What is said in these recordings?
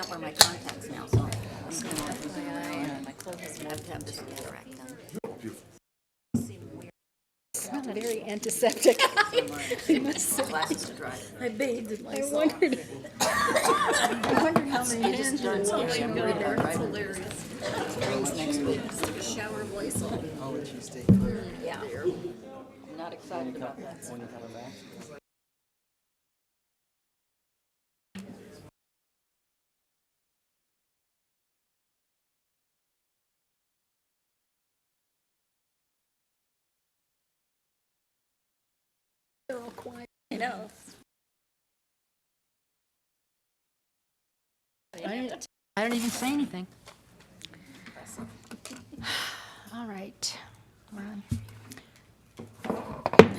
not wear my contacts now, so I'm going to have my clothes. I have to have this cataract done. It's not very antiseptic. I must say. Glasses to drive. I bathed in Lysol. I wondered how many hands you were washing over there. That's hilarious. Brings next week. Took a shower of Lysol. I'll let you stay clear Yeah. I'm not excited about that. when you come back. They're all quiet. I know. I don't even say anything. All right.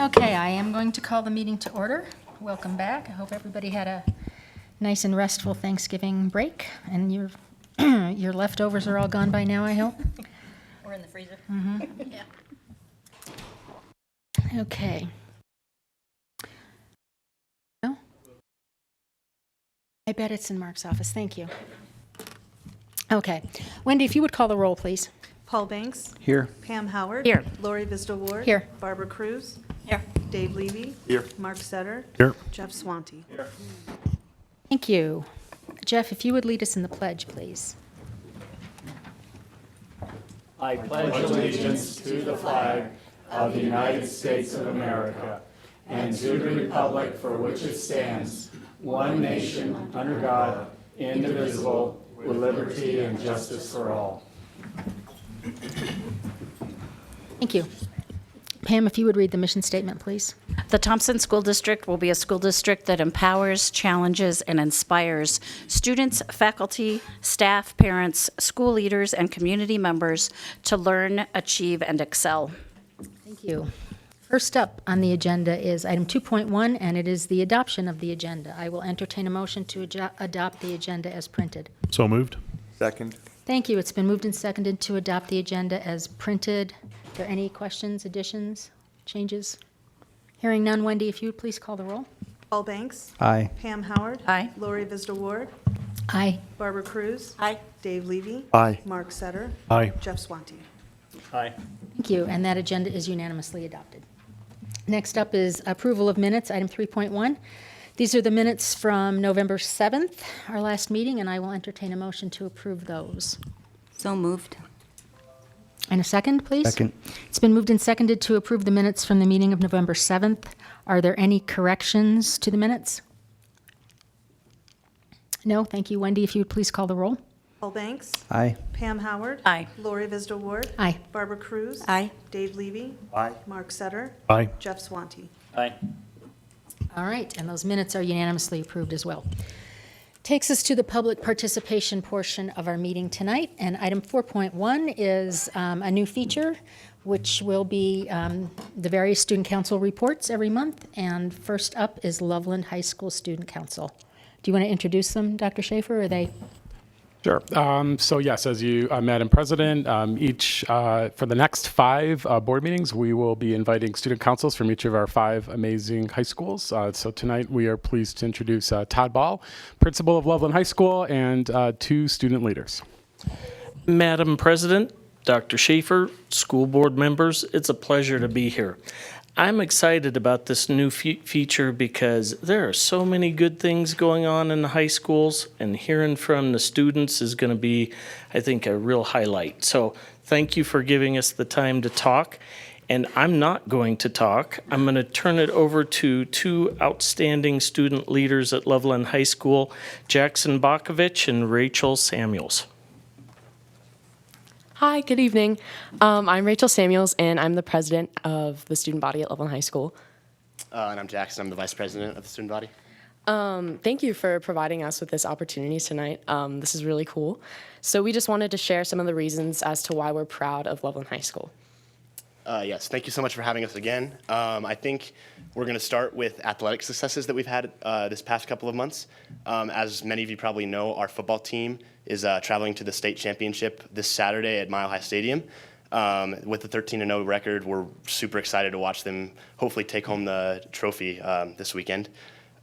Okay, I am going to call the meeting to order. Welcome back. I hope everybody had a nice and restful Thanksgiving break, and your your leftovers are all gone by now, I hope. We're in the freezer. Yeah. Okay. No? I bet it's in Mark's office. Thank you. Okay. Wendy, if you would call the roll, please. Paul Banks. Here. Pam Howard. Here. Lori Vista Ward. Here. Barbara Cruz. Here. Dave Levy. Here. Mark Setter. Here. Jeff Swanty. Thank you. Jeff, if you would lead us in the pledge, please. I pledge allegiance to the flag of the United States of America and to the republic for which it stands, one nation, under God, indivisible, with liberty and justice for all. Thank you. Pam, if you would read the mission statement, please. The Thompson School District will be a school district that empowers, challenges, and inspires students, faculty, staff, parents, school leaders, and community members to learn, achieve, and excel. Thank you. First up on the agenda is item 2.1, and it is the adoption of the agenda. I will entertain a motion to adopt the agenda as printed. So moved. Second. Thank you. It's been moved and seconded to adopt the agenda as printed. Are there any questions, additions, changes? Hearing none, Wendy, if you would please call the roll. Paul Banks. Aye. Pam Howard. Aye. Lori Vista Ward. Aye. Barbara Cruz. Aye. Dave Levy. Aye. Mark Setter. Aye. Jeff Swanty. Aye. Thank you, and that agenda is unanimously adopted. Next up is approval of minutes, item 3.1. These are the minutes from November 7th, our last meeting, and I will entertain a motion to approve those. So moved. And a second, please? Second. It's been moved and seconded to approve the minutes from the meeting of November 7th. Are there any corrections to the minutes? No, thank you. Wendy, if you would please call the roll. Paul Banks. Aye. Pam Howard. Aye. Lori Vista Ward. Aye. Barbara Cruz. Aye. Dave Levy. Aye. Mark Setter. Aye. Jeff Swanty. Aye. All right, and those minutes are unanimously approved as well. Takes us to the public participation portion of our meeting tonight, and item 4.1 is a new feature, which will be the various student council reports every month, and first up is Loveland High School Student Council. Do you want to introduce them, Dr. Schaefer, or are they? Sure. So yes, as you, Madam President, for the next 5 board meetings, we will be inviting student councils from each of our 5 amazing high schools. So tonight we are pleased to introduce Todd Ball, principal of Loveland High School, and 2 student leaders. Madam President, Dr. Schaefer, school board members, it's a pleasure to be here. I'm excited about this new feature because there are so many good things going on in the high schools, and hearing from the students is going to be, I think, a real highlight. So thank you for giving us the time to talk. And I'm not going to talk. I'm going to turn it over to 2 outstanding student leaders at Loveland High School, Jackson Bakovich and Rachel Samuels. Hi, good evening. I'm Rachel Samuels, and I'm the president of the student body at Loveland High School. And I'm Jackson. I'm the vice president of the student body. Thank you for providing us with this opportunity tonight. This is really cool. So we just wanted to share some of the reasons as to why we're proud of Loveland High School. Yes, thank you so much for having us again. I think we're going to start with athletic successes that we've had this past couple of months. As many of you probably know, our football team is traveling to the state championship this Saturday at Mile High Stadium. With the 13-0 record, we're super excited to watch them hopefully take home the trophy this weekend.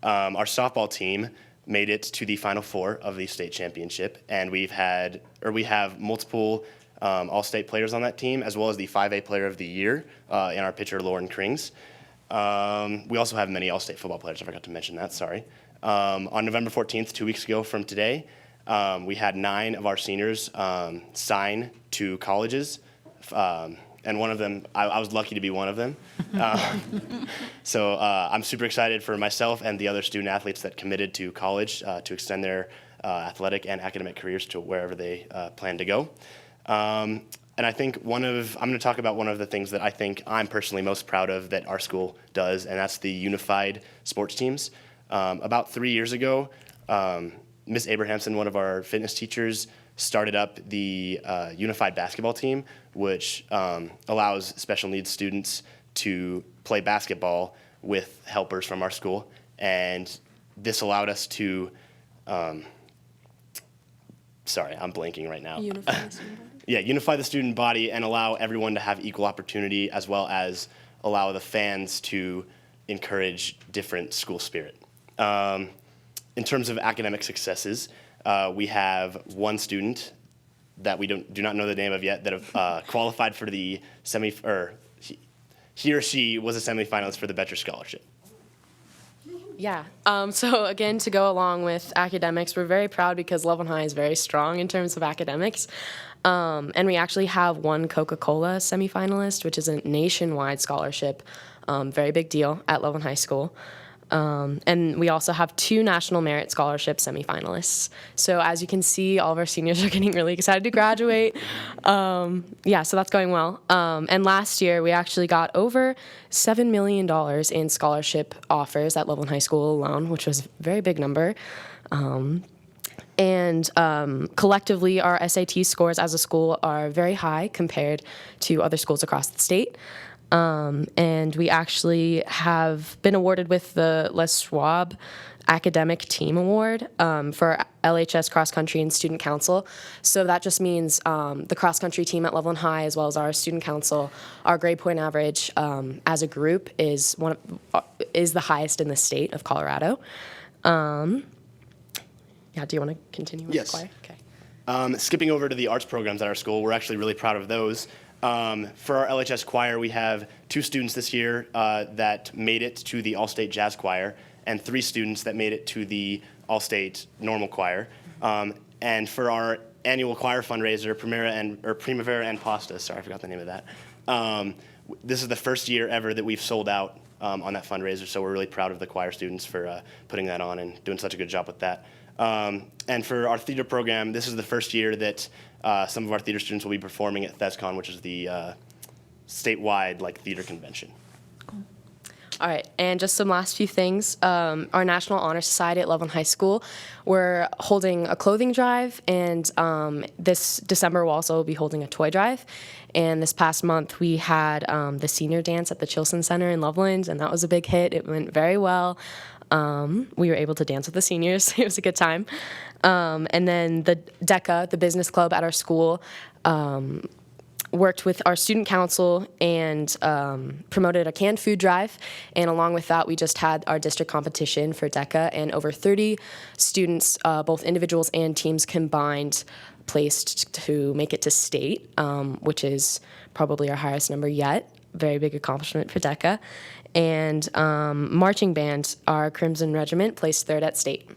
Our softball team made it to the Final Four of the state championship, and we have multiple all-state players on that team, as well as the 5A Player of the Year in our pitcher, Lauren Krings. We also have many all-state football players. I forgot to mention that, sorry. On November 14th, 2 weeks ago from today, we had 9 of our seniors sign to colleges, and one of them, I was lucky to be one of them. So I'm super excited for myself and the other student athletes that committed to college to extend their athletic and academic careers to wherever they plan to go. And I think I'm going to talk about one of the things that I think I'm personally most proud of that our school does, and that's the unified sports teams. About 3 years ago, Ms. Abrahamson, one of our fitness teachers, started up the unified basketball team, which allows special needs students to play basketball with helpers from our school. And this allowed us to, sorry, I'm blanking right now. Unify the student body and allow everyone to have equal opportunity, as well as allow the fans to encourage different school spirit. In terms of academic successes, we have one student that we do not know the name of yet that have qualified for the he or she was a semifinalist for the Betcher Scholarship. Yeah. So again, to go along with academics, we're very proud because Loveland High is very strong in terms of academics. And we actually have one Coca-Cola semifinalist, which is a nationwide scholarship, very big deal at Loveland High School. And we also have 2 National Merit Scholarship semifinalists. So as you can see, all of our seniors are getting really excited to graduate. So that's going well. And last year, we actually got over $7 million in scholarship offers at Loveland High School alone, which was a very big number. And collectively, our SAT scores as a school are very high compared to other schools across the state. And we actually have been awarded with the Les Schwab Academic Team Award for LHS Cross Country and Student Council. So that just means the cross country team at Loveland High, as well as our student council, our grade point average as a group is the highest in the state of Colorado. Do you want to continue with Yes. the choir? Okay. Skipping over to the arts programs at our school, we're actually really proud of those. For our LHS choir, we have 2 students this year that made it to the All-State Jazz Choir, and 3 students that made it to the All-State Normal Choir. And for our annual choir fundraiser, Primavera and Pasta, sorry, I forgot the name of that. This is the first year ever that we've sold out on that fundraiser, so we're really proud of the choir students for putting that on and doing such a good job with that. And for our theater program, this is the first year that some of our theater students will be performing at ThesCon, which is the statewide theater convention. All right, and just some last few things. Our National Honor Society at Loveland High School, we're holding a clothing drive, and this December we'll also be holding a toy drive. And this past month we had the senior dance at the Chilson Center in Loveland, and that was a big hit. It went very well. We were able to dance with the seniors. It was a good time. And then the DECA, the business club at our school, worked with our student council and promoted a canned food drive. And along with that, we just had our district competition for DECA, and over 30 students, both individuals and teams combined, placed to make it to state, which is probably our highest number yet. Very big accomplishment for DECA. And marching band, our Crimson Regiment, placed 3rd at state.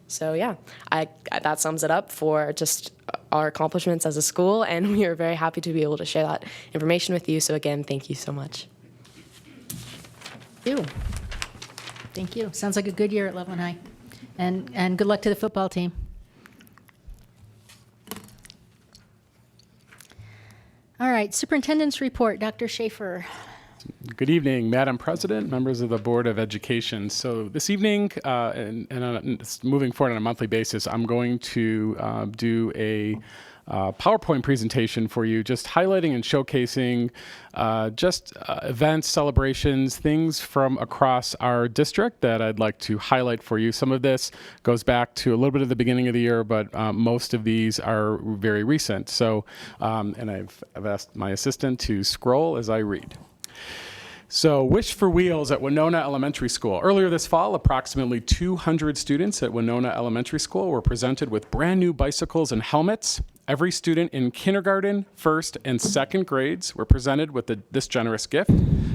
So yeah, that sums it up for just our accomplishments as a school, and we are very happy to be able to share that information with you. So again, thank you so much. Thank you. Sounds like a good year at Loveland High. And good luck to the football team. All right, superintendent's report, Dr. Schaefer. Good evening, Madam President, members of the Board of Education. So this evening, moving forward on a monthly basis, I'm going to do a PowerPoint presentation for you, just highlighting and showcasing events, celebrations, things from across our district that I'd like to highlight for you. Some of this goes back to a little bit of the beginning of the year, but most of these are very recent. So, and I've asked my assistant to scroll as I read. So, Wish for Wheels at Winona Elementary School. Earlier this fall, approximately 200 students at Winona Elementary School were presented with brand new bicycles and helmets. Every student in kindergarten, first, and second grades were presented with this generous gift.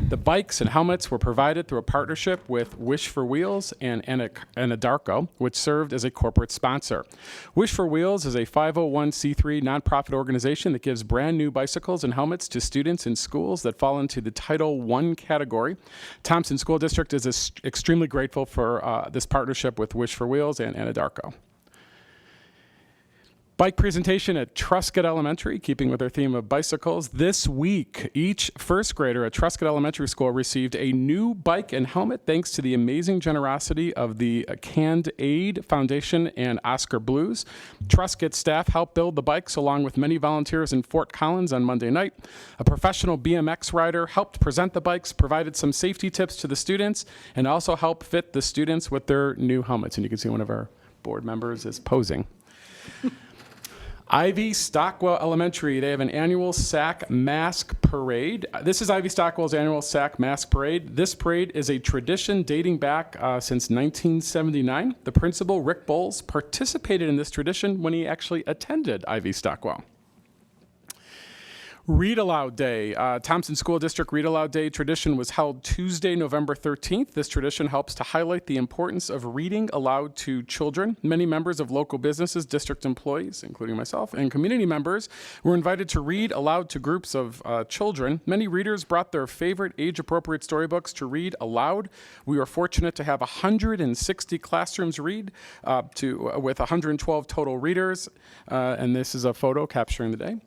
The bikes and helmets were provided through a partnership with Wish for Wheels and Anadarko, which served as a corporate sponsor. Wish for Wheels is a 501c3 nonprofit organization that gives brand new bicycles and helmets to students in schools that fall into the Title I category. Thompson School District is extremely grateful for this partnership with Wish for Wheels and Anadarko. Bike presentation at Truscott Elementary, keeping with our theme of bicycles. This week, each first grader at Truscott Elementary School received a new bike and helmet thanks to the amazing generosity of the Canned Aid Foundation and Oscar Blues. Truscott staff helped build the bikes along with many volunteers in Fort Collins on Monday night. A professional BMX rider helped present the bikes, provided some safety tips to the students, and also helped fit the students with their new helmets. And you can see one of our board members is posing. Ivy Stockwell Elementary, they have an annual SAC Mask Parade. This is Ivy Stockwell's annual SAC Mask Parade. This parade is a tradition dating back since 1979. The principal, Rick Bowles, participated in this tradition when he actually attended Ivy Stockwell. Read Aloud Day. Thompson School District Read Aloud Day tradition was held Tuesday, November 13th. This tradition helps to highlight the importance of reading aloud to children. Many members of local businesses, district employees, including myself, and community members were invited to read aloud to groups of children. Many readers brought their favorite age-appropriate storybooks to read aloud. We were fortunate to have 160 classrooms read with 112 total readers, and this is a photo capturing the day.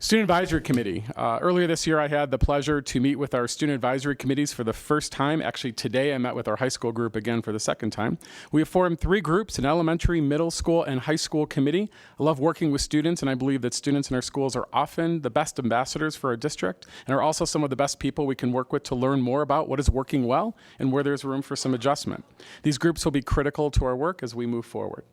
Student Advisory Committee. Earlier this year, I had the pleasure to meet with our student advisory committees for the first time. Actually, today I met with our high school group again for the second time. We have formed 3 groups, an elementary, middle school, and high school committee. I love working with students, and I believe that students in our schools are often the best ambassadors for our district and are also some of the best people we can work with to learn more about what is working well and where there's room for some adjustment. These groups will be critical to our work as we move forward.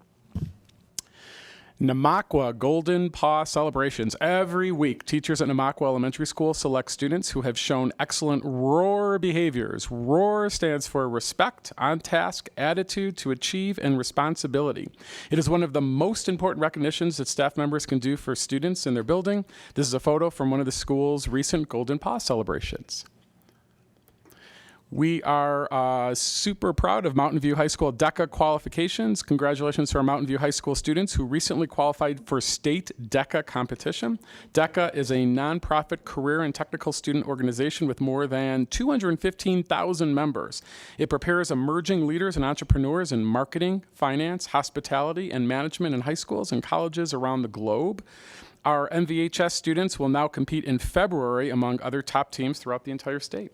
Namakwa Golden Paw Celebrations. Every week, teachers at Namakwa Elementary School select students who have shown excellent ROAR behaviors. ROAR stands for respect, on task, attitude to achieve, and responsibility. It is one of the most important recognitions that staff members can do for students in their building. This is a photo from one of the school's recent Golden Paw celebrations. We are super proud of Mountain View High School DECA qualifications. Congratulations to our Mountain View High School students who recently qualified for state DECA competition. DECA is a nonprofit career and technical student organization with more than 215,000 members. It prepares emerging leaders and entrepreneurs in marketing, finance, hospitality, and management in high schools and colleges around the globe. Our MVHS students will now compete in February among other top teams throughout the entire state.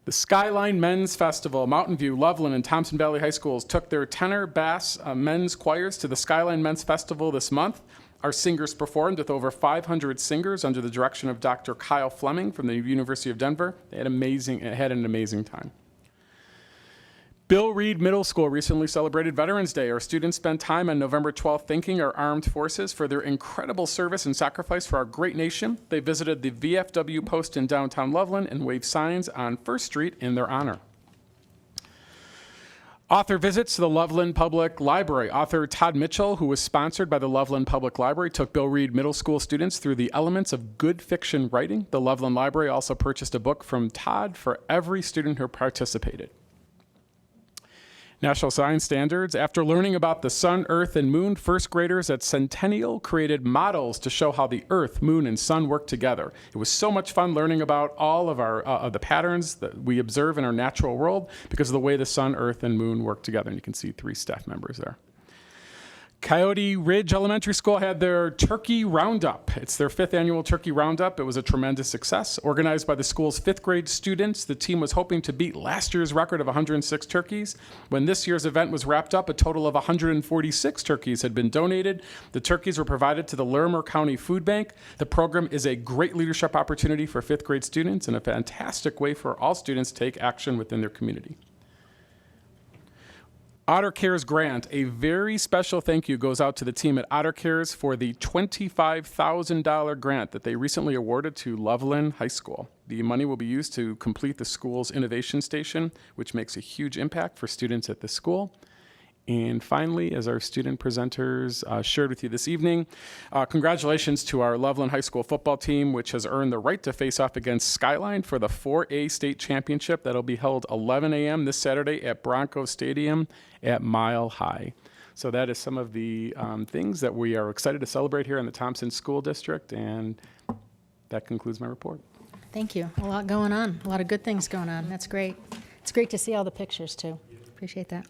The Skyline Men's Festival. Mountain View, Loveland, and Thompson Valley High Schools took their tenor, bass, men's choirs to the Skyline Men's Festival this month. Our singers performed with over 500 singers under the direction of Dr. Kyle Fleming from the University of Denver. They had an amazing time. Bill Reed Middle School recently celebrated Veterans Day. Our students spent time on November 12th thanking our armed forces for their incredible service and sacrifice for our great nation. They visited the VFW post in downtown Loveland and waved signs on First Street in their honor. Author visits to the Loveland Public Library. Author Todd Mitchell, who was sponsored by the Loveland Public Library, took Bill Reed Middle School students through the elements of good fiction writing. The Loveland Library also purchased a book from Todd for every student who participated. National Science Standards. After learning about the sun, earth, and moon, first graders at Centennial created models to show how the earth, moon, and sun work together. It was so much fun learning about all of our the patterns that we observe in our natural world because of the way the sun, earth, and moon work together. And you can see 3 staff members there. Coyote Ridge Elementary School had their Turkey Roundup. It's their 5th annual Turkey Roundup. It was a tremendous success. Organized by the school's 5th grade students, the team was hoping to beat last year's record of 106 turkeys. When this year's event was wrapped up, a total of 146 turkeys had been donated. The turkeys were provided to the Larimer County Food Bank. The program is a great leadership opportunity for 5th grade students and a fantastic way for all students to take action within their community. Otter Cares grant. A very special thank you goes out to the team at Otter Cares for the $25,000 grant that they recently awarded to Loveland High School. The money will be used to complete the school's innovation station, which makes a huge impact for students at the school. And finally, as our student presenters shared with you this evening, congratulations to our Loveland High School football team, which has earned the right to face off against Skyline for the 4A state championship that'll be held 11 a.m. this Saturday at Bronco Stadium at Mile High. So that is some of the things that we are excited to celebrate here in the Thompson School District, and that concludes my report. Thank you. A lot going on, a lot of good things going on. That's great. It's great to see all the pictures, too. Appreciate that.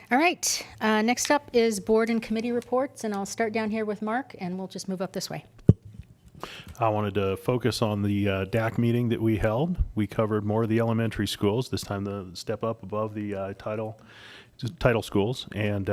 All right, next up is board and committee reports, and I'll start down here with Mark, and we'll just move up this way. I wanted to focus on the DAC meeting that we held. We covered more of the elementary schools, this time the step up above the title schools, and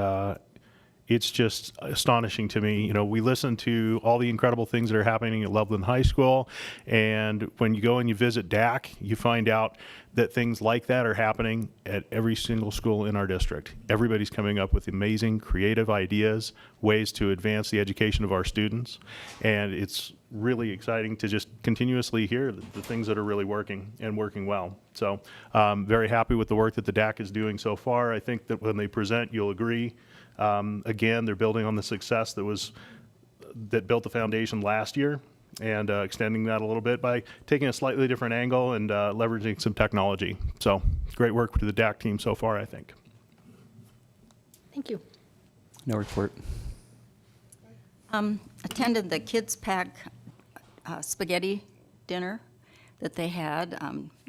it's just astonishing to me. You know, we listen to all the incredible things that are happening at Loveland High School, and when you go and you visit DAC, you find out that things like that are happening at every single school in our district. Everybody's coming up with amazing, creative ideas, ways to advance the education of our students, and it's really exciting to just continuously hear the things that are really working and working well. So very happy with the work that the DAC is doing so far. I think that when they present, you'll agree. Again, they're building on the success that built the foundation last year, and extending that a little bit by taking a slightly different angle and leveraging some technology. So great work to the DAC team so far, I think. Thank you. No report. Attended the Kids Pack spaghetti dinner that they had.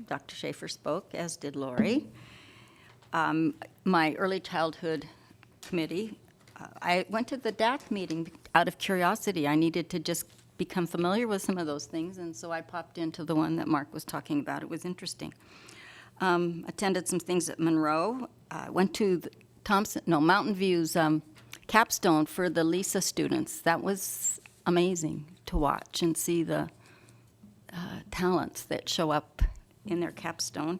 Dr. Schaefer spoke, as did Lori. My early childhood committee, I went to the DAC meeting out of curiosity. I needed to just become familiar with some of those things, and so I popped into the one that Mark was talking about. It was interesting. Attended some things at Monroe. Went to the Mountain View's capstone for the Lisa students. That was amazing to watch and see the talents that show up in their capstone.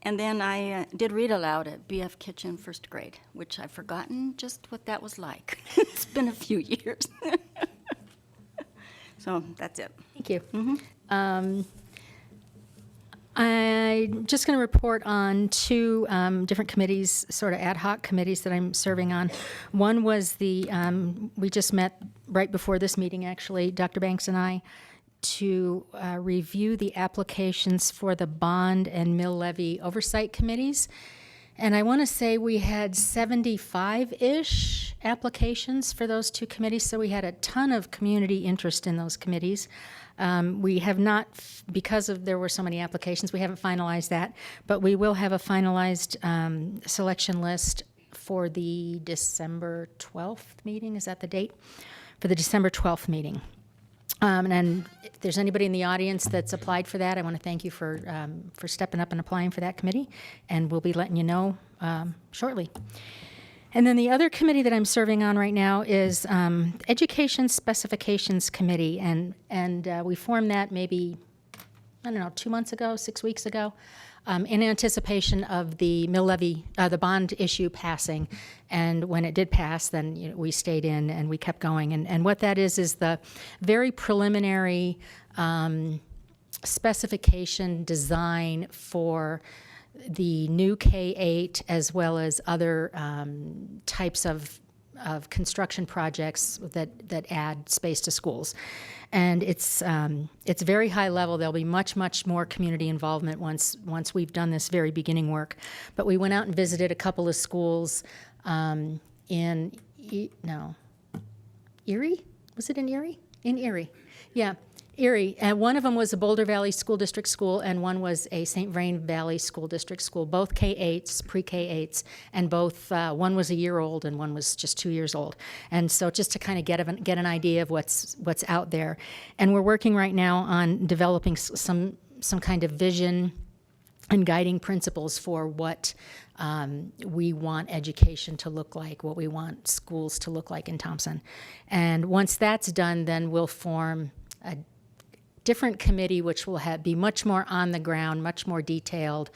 And then I did read aloud at BF Kitchen first grade, which I've forgotten just what that was like. It's been a few years. So that's it. Thank you. I'm just going to report on two different committees, sort of ad hoc committees that I'm serving on. One was we just met right before this meeting, actually, Dr. Banks and I, to review the applications for the bond and mill levy oversight committees. And I want to say we had 75-ish applications for those two committees, so we had a ton of community interest in those committees. We have not, because there were so many applications, we haven't finalized that, but we will have a finalized selection list for the December 12th meeting. Is that the date? For the December 12th meeting. And if there's anybody in the audience that's applied for that, I want to thank you for stepping up and applying for that committee, and we'll be letting you know shortly. And then the other committee that I'm serving on right now is Education Specifications Committee, and we formed that maybe, 2 months ago, 6 weeks ago, in anticipation of the mill levy, the bond issue passing. And when it did pass, then we stayed in and we kept going. And what that is the very preliminary specification design for the new K-8 as well as other types of construction projects that add space to schools. And it's very high level. There'll be much more community involvement once we've done this very beginning work. But we went out and visited a couple of schools in Erie? Was it in Erie? In Erie, yeah. Erie, and one of them was a Boulder Valley School District school, and one was a St. Vrain Valley School District school, both K-8s, pre-K-8s, and both, one was a year old and one was just 2 years old. And so just to kind of get an idea of what's out there. And we're working right now on developing some kind of vision and guiding principles for what we want education to look like, what we want schools to look like in Thompson. And once that's done, then we'll form a different committee, which will be much more on the ground, much more detailed,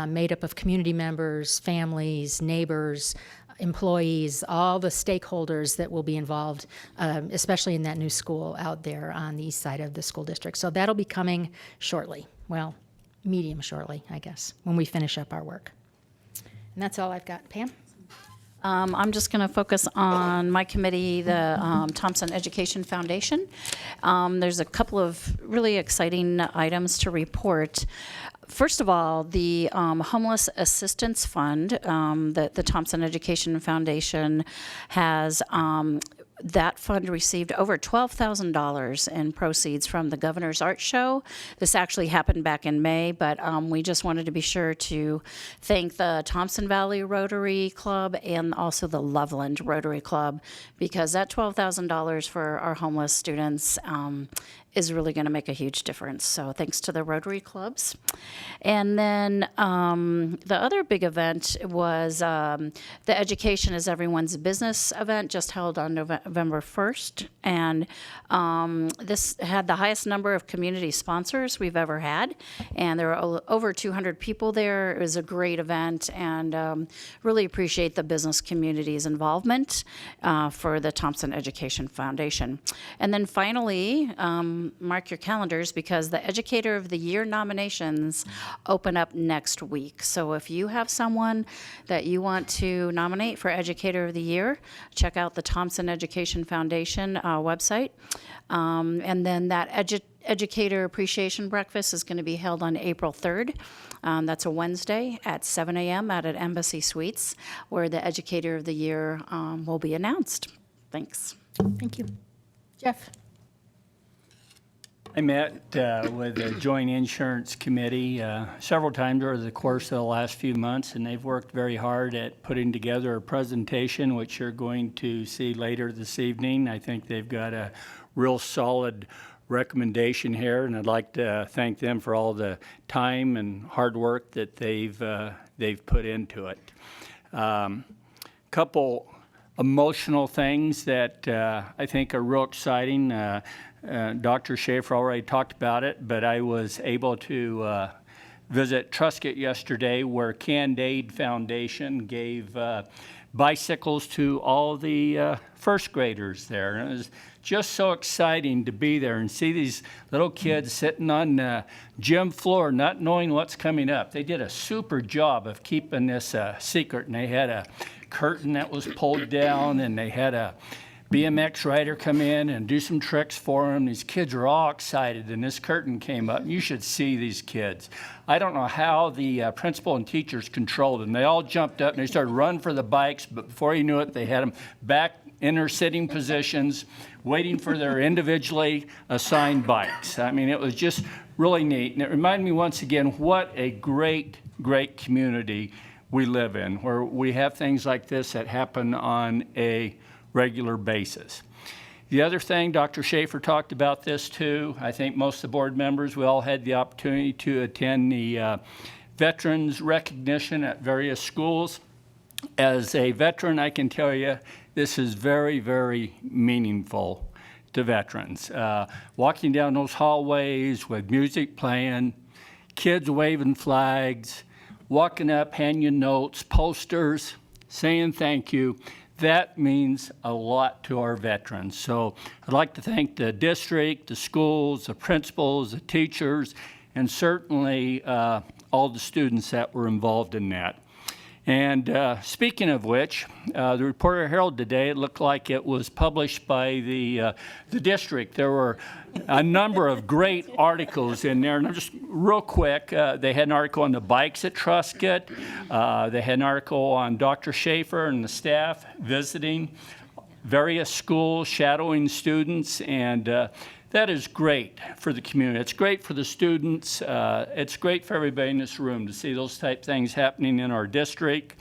made up of community members, families, neighbors, employees, all the stakeholders that will be involved, especially in that new school out there on the east side of the school district. So that'll be coming shortly. Well, medium shortly, I guess, when we finish up our work. And that's all I've got. Pam? I'm just going to focus on my committee, the Thompson Education Foundation. There's a couple of really exciting items to report. First of all, the Homeless Assistance Fund that the Thompson Education Foundation has, that fund received over $12,000 in proceeds from the Governor's Art Show. This actually happened back in May, but we just wanted to be sure to thank the Thompson Valley Rotary Club and also the Loveland Rotary Club, because that $12,000 for our homeless students is really going to make a huge difference. So thanks to the Rotary Clubs. And then the other big event was the Education is Everyone's Business event, just held on November 1st. And this had the highest number of community sponsors we've ever had. And there were over 200 people there. It was a great event, and really appreciate the business community's involvement for the Thompson Education Foundation. And then finally, mark your calendars, because the Educator of the Year nominations open up next week. So if you have someone that you want to nominate for Educator of the Year, check out the Thompson Education Foundation website. And then that Educator Appreciation Breakfast is going to be held on April 3rd. That's a Wednesday at 7 a.m. at Embassy Suites, where the Educator of the Year will be announced. Thanks. Thank you. Jeff? I met with the Joint Insurance Committee several times over the course of the last few months, and they've worked very hard at putting together a presentation, which you're going to see later this evening. I think they've got a real solid recommendation here, and I'd like to thank them for all the time and hard work that they've put into it. Couple emotional things that I think are real exciting. Dr. Schaefer already talked about it, but I was able to visit Truscott yesterday, where Candide Foundation gave bicycles to all the first graders there. And it was just so exciting to be there and see these little kids sitting on the gym floor not knowing what's coming up. They did a super job of keeping this secret, and they had a curtain that was pulled down, and they had a BMX rider come in and do some tricks for them. These kids are all excited, and this curtain came up. You should see these kids. I don't know how the principal and teachers controlled them. They all jumped up and they started running for the bikes, but before you knew it, they had them back in their sitting positions, waiting for their individually assigned bikes. I mean, it was just really neat. And it reminded me once again what a great, great community we live in, where we have things like this that happen on a regular basis. The other thing, Dr. Schaefer talked about this too. I think most of the board members, we all had the opportunity to attend the veterans recognition at various schools. As a veteran, I can tell you this is very, very meaningful to veterans. Walking down those hallways with music playing, kids waving flags, walking up, handing notes, posters, saying thank you. That means a lot to our veterans. So I'd like to thank the district, the schools, the principals, the teachers, and certainly all the students that were involved in that. And speaking of which, the Reporter Herald today, it looked like it was published by the district. There were a number of great articles in there. And just real quick, they had an article on the bikes at Truscott. They had an article on Dr. Schaefer and the staff visiting various schools, shadowing students, and that is great for the community. It's great for the students. It's great for everybody in this room to see those type things happening in our district.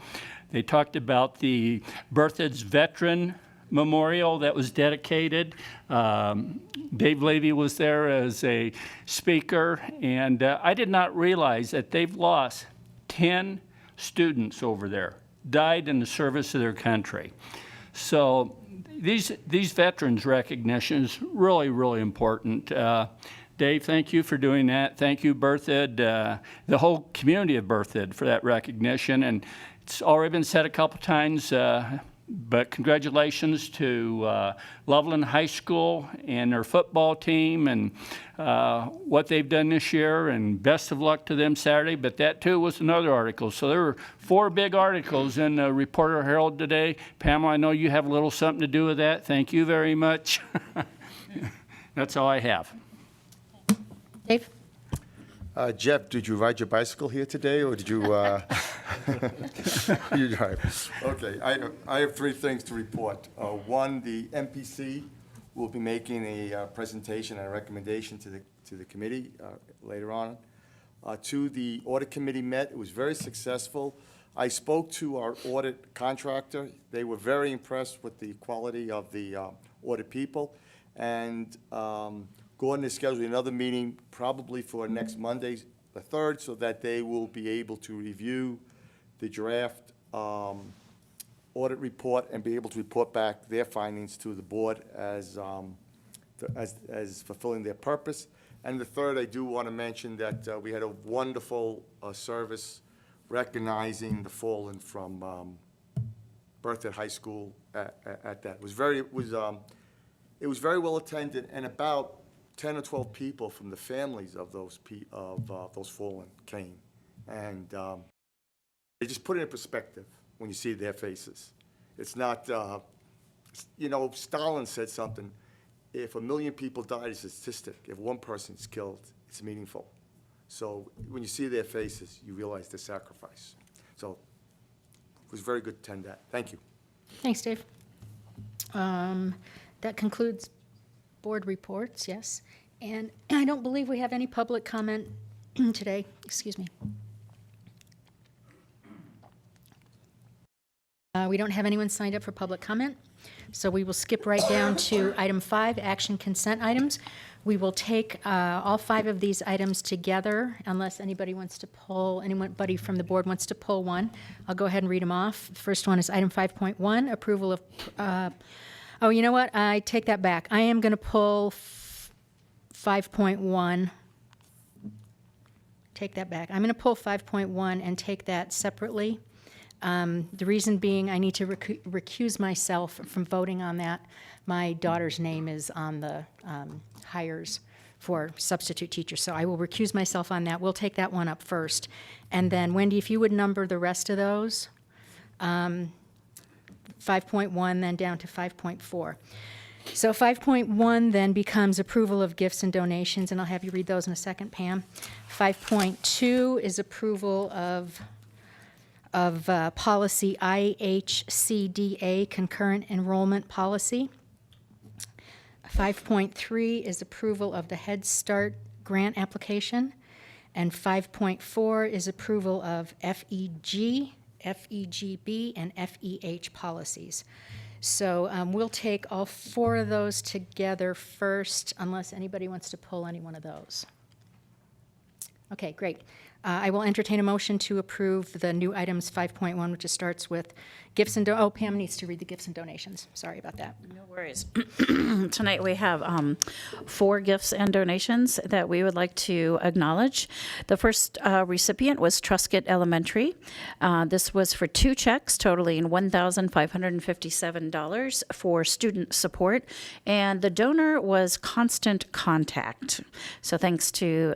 They talked about the Berthoud's Veteran Memorial that was dedicated. Dave Levy was there as a speaker, and I did not realize that they've lost 10 students over there, died in the service of their country. So these veterans recognition is really, really important. Dave, thank you for doing that. Thank you, Berthoud, the whole community of Berthoud for that recognition. And it's already been said a couple times, but congratulations to Loveland High School and their football team and what they've done this year, and best of luck to them Saturday. But that too was another article. So there were 4 big articles in the Reporter Herald today. Pamela, I know you have a little something to do with that. Thank you very much. That's all I have. Dave? Jeff, did you ride your bicycle here today, or did you, you drive? Okay, I have 3 things to report. One, the MPC will be making a presentation and a recommendation to the committee later on. 2, the audit committee met. It was very successful. I spoke to our audit contractor. They were very impressed with the quality of the audit people. And Gordon is scheduling another meeting probably for next Monday, the 3rd, so that they will be able to review the draft audit report and be able to report back their findings to the board as fulfilling their purpose. And the 3rd, I do want to mention that we had a wonderful service recognizing the fallen from Berthoud High School at that. It was very well attended, and about 10 or 12 people from the families of those fallen came. And they just put it in perspective when you see their faces. It's not, Stalin said something, if 1 million people died, it's a statistic. If 1 person's killed, it's meaningful. So when you see their faces, you realize the sacrifice. So it was very good to attend that. Thank you. Thanks, Dave. That concludes board reports, yes. And I don't believe we have any public comment today. Excuse me. We don't have anyone signed up for public comment, so we will skip right down to item 5, action consent items. We will take all 5 of these items together unless anybody wants to pull, anybody from the board wants to pull one. I'll go ahead and read them off. The first one is item 5.1, approval of, oh, you know what? I take that back. I am going to pull 5.1. Take that back. I'm going to pull 5.1 and take that separately. The reason being I need to recuse myself from voting on that. My daughter's name is on the hires for substitute teachers, so I will recuse myself on that. We'll take that one up first. And then, Wendy, if you would number the rest of those, 5.1 then down to 5.4. So 5.1 then becomes approval of gifts and donations, and I'll have you read those in a second, Pam. 5.2 is approval of policy IHCDA, concurrent enrollment policy. 5.3 is approval of the Head Start grant application. And 5.4 is approval of FEG, FEGB, and FEH policies. So we'll take all 4 of those together first, unless anybody wants to pull any one of those. Okay, great. I will entertain a motion to approve the new items 5.1, which starts with gifts and Pam needs to read the gifts and donations. Sorry about that. No worries. Tonight we have 4 gifts and donations that we would like to acknowledge. The first recipient was Truscott Elementary. This was for 2 checks totaling $1,557 for student support, and the donor was Constant Contact. So thanks to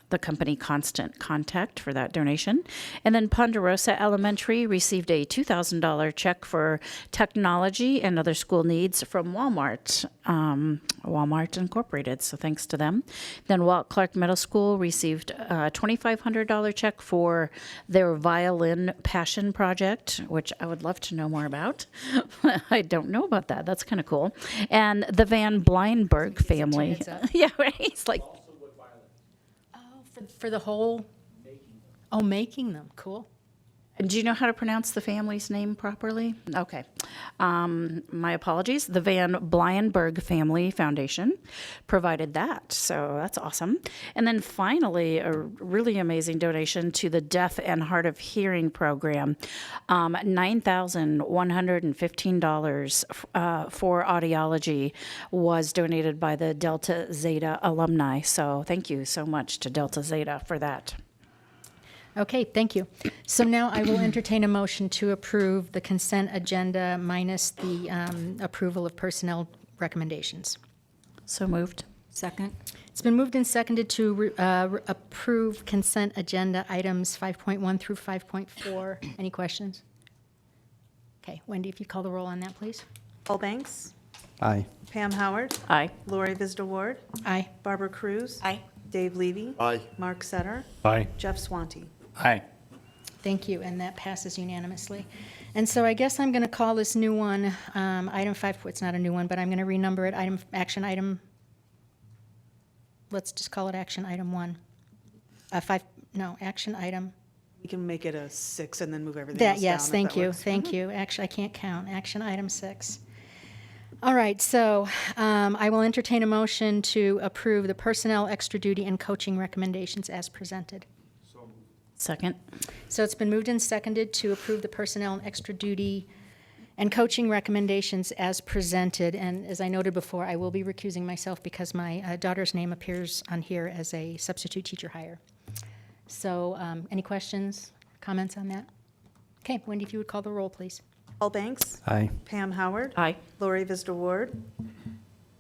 the company Constant Contact for that donation. And then Ponderosa Elementary received a $2,000 check for technology and other school needs from Walmart, Walmart Incorporated. So thanks to them. Then Walt Clark Middle School received a $2,500 check for their violin passion project, which I would love to know more about. I don't know about that. That's kind of cool. And the Van Bleinberg family. Yeah, right. It's like, For the whole, making them, cool. Do you know how to pronounce the family's name properly? Okay. My apologies. The Van Blyenberg Family Foundation provided that, so that's awesome. And then finally, a really amazing donation to the Deaf and Hard of Hearing program, $9,115 for audiology was donated by the Delta Zeta alumni. So thank you so much to Delta Zeta for that. Okay, thank you. So now I will entertain a motion to approve the consent agenda minus the approval of personnel recommendations. So moved. Second? It's been moved and seconded to approve consent agenda items 5.1 through 5.4. Any questions? Okay, Wendy, if you call the roll on that, please. Paul Banks, Aye. Pam Howard, Aye. Lori Visita Ward, Aye. Barbara Cruz. Aye. Dave Levy. Aye. Mark Setter, Aye. Jeff Swanty. Aye. Thank you, and that passes unanimously. And so I guess I'm going to call this new one, item 5, it's not a new one, but I'm going to renumber it, action item, let's just call it action item 1. Action item, We can make it a 6 and then move everything that, else yes, down if thank that you, works. thank you. Actually, I can't count, action item 6. All right, so I will entertain a motion to approve the personnel, extra duty, and coaching recommendations as presented. Second. So it's been moved and seconded to approve the personnel and extra duty and coaching recommendations as presented. And as I noted before, I will be recusing myself because my daughter's name appears on here as a substitute teacher hire. So any questions, comments on that? Okay, Wendy, if you would call the roll, please. Paul Banks, Aye. Pam Howard, Aye. Lori Visita Ward,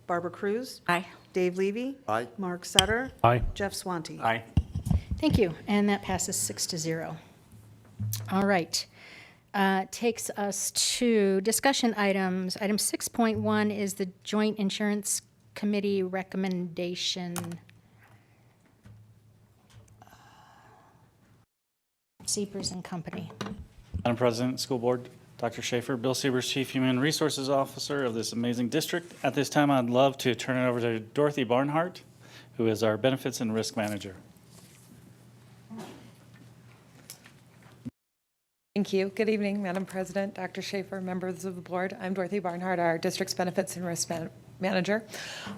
Barbara Cruz, Aye. Dave Levy. Aye. Mark Setter, Aye. Jeff Swanty. Aye. Thank you, and that passes 6-0. All right. Takes us to discussion items. Item 6.1 is the Joint Insurance Committee recommendation. Seepers and Company. Madam President, School Board, Dr. Schaefer, Bill Siebers, Chief Human Resources Officer of this amazing district. At this time, I'd love to turn it over to Dorothy Barnhart, who is our Benefits and Risk Manager. Thank you. Good evening, Madam President, Dr. Schaefer, members of the board. I'm Dorothy Barnhart, our district's Benefits and Risk Manager.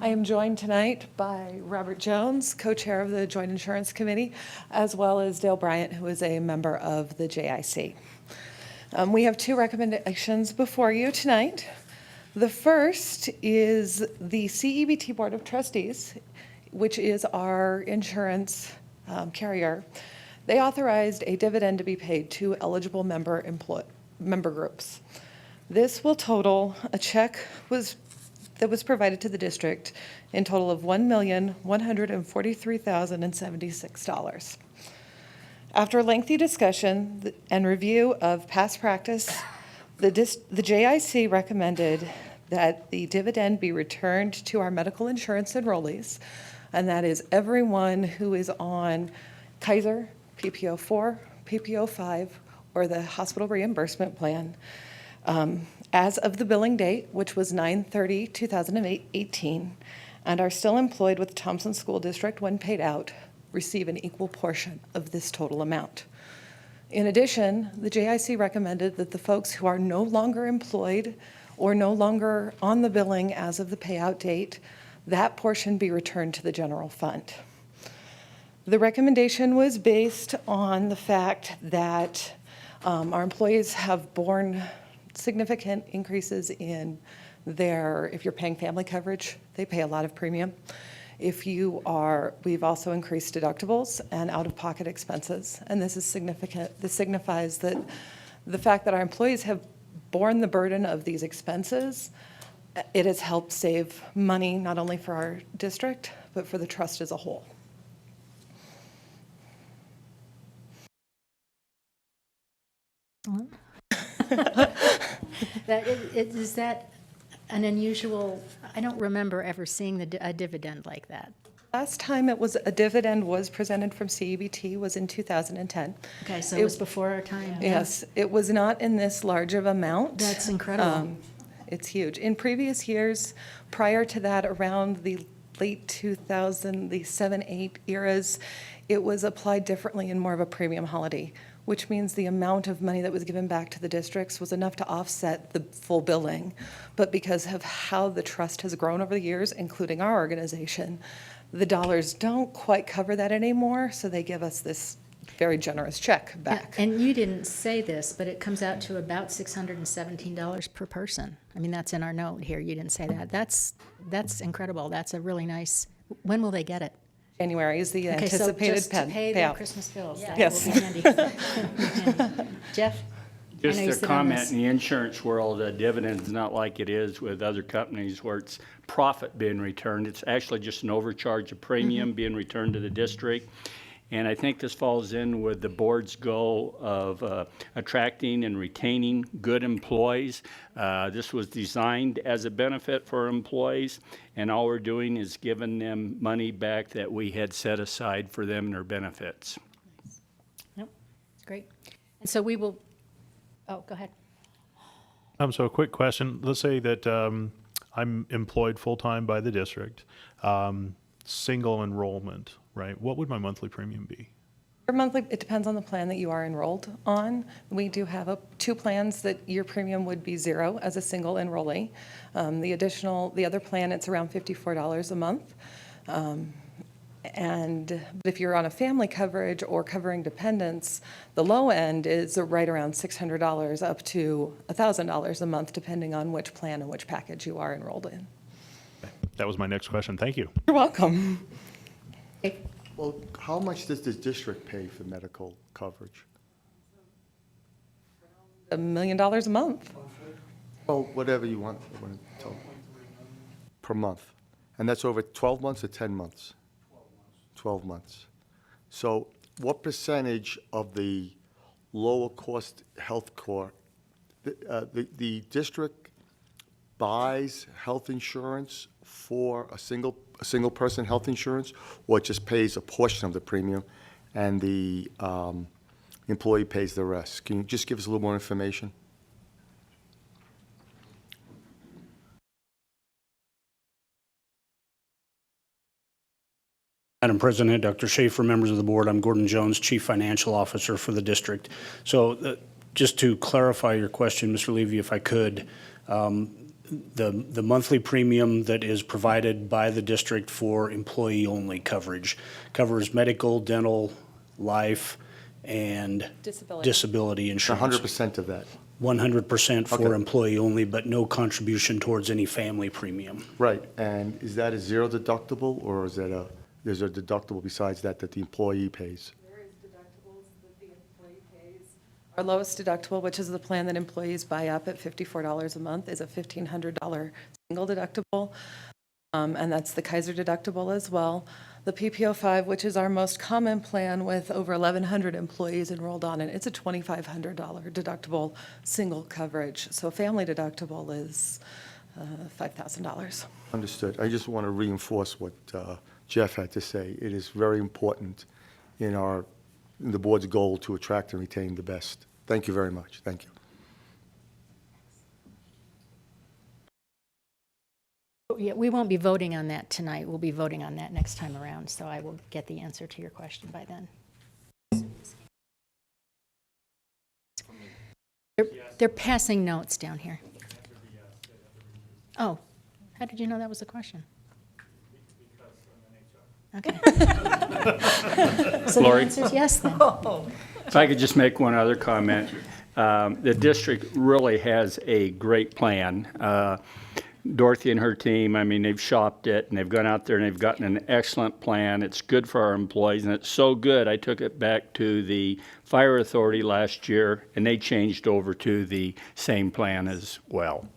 I am joined tonight by Robert Jones, co-chair of the Joint Insurance Committee, as well as Dale Bryant, who is a member of the JIC. We have 2 recommendations before you tonight. The first is the CEBT Board of Trustees, which is our insurance carrier. They authorized a dividend to be paid to eligible member groups. This will total a check that was provided to the district in total of $1,143,076. After lengthy discussion and review of past practice, the JIC recommended that the dividend be returned to our medical insurance enrollees, and that is everyone who is on Kaiser, PPO 4, PPO 5, or the hospital reimbursement plan as of the billing date, which was 9/30/2018, and are still employed with the Thompson School District when paid out, receive an equal portion of this total amount. In addition, the JIC recommended that the folks who are no longer employed or no longer on the billing as of the payout date, that portion be returned to the general fund. The recommendation was based on the fact that our employees have borne significant increases in if you're paying family coverage, they pay a lot of premium. We've also increased deductibles and out-of-pocket expenses, and this is significant. This signifies that the fact that our employees have borne the burden of these expenses, it has helped save money not only for our district, but for the trust as a whole. Is that an unusual, I don't remember ever seeing a dividend like that. Last time a dividend was presented from CEBT was in 2010. Okay, so it was before our time. Yes, it was not in this large of amount. That's incredible. It's huge. In previous years, prior to that, around the late 2000, the 7-8 eras, it was applied differently in more of a premium holiday. which means the amount of money that was given back to the districts was enough to offset the full billing. But because of how the trust has grown over the years, including our organization, the dollars don't quite cover that anymore, so they give us this very generous check back. And you didn't say this, but it comes out to about $617 per person. I mean, that's in our note here. You didn't say that. That's incredible. That's a really nice, when will they get it? January is the Okay, so anticipated just to pay their payout. Christmas bills. That Yes. will be handy. Jeff? I know you Just sit a on comment, this. in the insurance world, a dividend is not like it is with other companies where it's profit being returned. It's actually just an overcharge of premium being returned to the district. And I think this falls in with the board's goal of attracting and retaining good employees. This was designed as a benefit for employees, and all we're doing is giving them money back that we had set aside for them and their benefits. Yep, great. And so we will, oh, go ahead. So a quick question. Let's say that I'm employed full-time by the district, single enrollment, right? What would my monthly premium be? Your monthly, it depends on the plan that you are enrolled on. We do have two plans that your premium would be zero as a single enrollee. The other plan, it's around $54 a month. But if you're on a family coverage or covering dependents, the low end is right around $600 up to $1,000 a month, depending on which plan and which package you are enrolled in. That was my next question. Thank you. You're welcome. Well, how much does the district pay for medical coverage? $1 million a month. Oh, whatever you want to tell. Per month. And that's over 12 months or 10 months? 12 months. So what percentage of the lower cost health care, the district buys health insurance for a single person health insurance, or it just pays a portion of the premium and the employee pays the rest? Can you just give us a little more information? Madam President, Dr. Schaefer, members of the board, I'm Gordon Jones, Chief Financial Officer for the district. So just to clarify your question, Mr. Levy, if I could, the monthly premium that is provided by the district for employee-only coverage covers medical, dental, life, and disability insurance. 100% of that? 100% for Okay. employee-only, but no contribution towards any family premium. Right, and is that a zero deductible, or is that there's a deductible besides that the employee pays? There is deductibles that the employee pays. Our lowest deductible, which is the plan that employees buy up at $54 a month, is a $1,500 single deductible, and that's the Kaiser deductible as well. The PPO5, which is our most common plan with over 1,100 employees enrolled on it, it's a $2,500 deductible single coverage. So family deductible is $5,000. Understood. I just want to reinforce what Jeff had to say. It is very important in the board's goal to attract and retain the best. Thank you very much. Thank you. Yeah, we won't be voting on that tonight. We'll be voting on that next time around, so I will get the answer to your question by then. They're passing notes down here. Oh, how did you know that was a question? Okay. So the Lori? answer is yes, then. If I could just make one other comment. The district really has a great plan. Dorothy and her team, I mean, they've shopped it, and they've gone out there and they've gotten an excellent plan. It's good for our employees, and it's so good, I took it back to the fire authority last year, and they changed over to the same plan as well.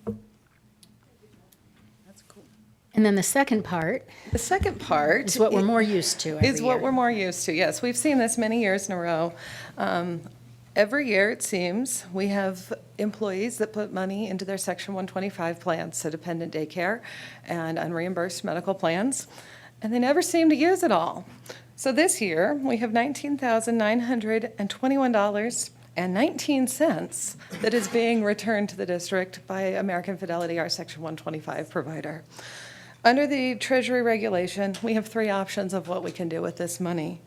And then the second part The second part is what we're more used to every is what year. we're more used to, yes. We've seen this many years in a row. Every year, it seems, we have employees that put money into their Section 125 plans, so dependent daycare and unreimbursed medical plans, and they never seem to use it all. So this year, we have $19,921.19 that is being returned to the district by American Fidelity, our Section 125 provider. Under the Treasury regulation, we have three options of what we can do with this money.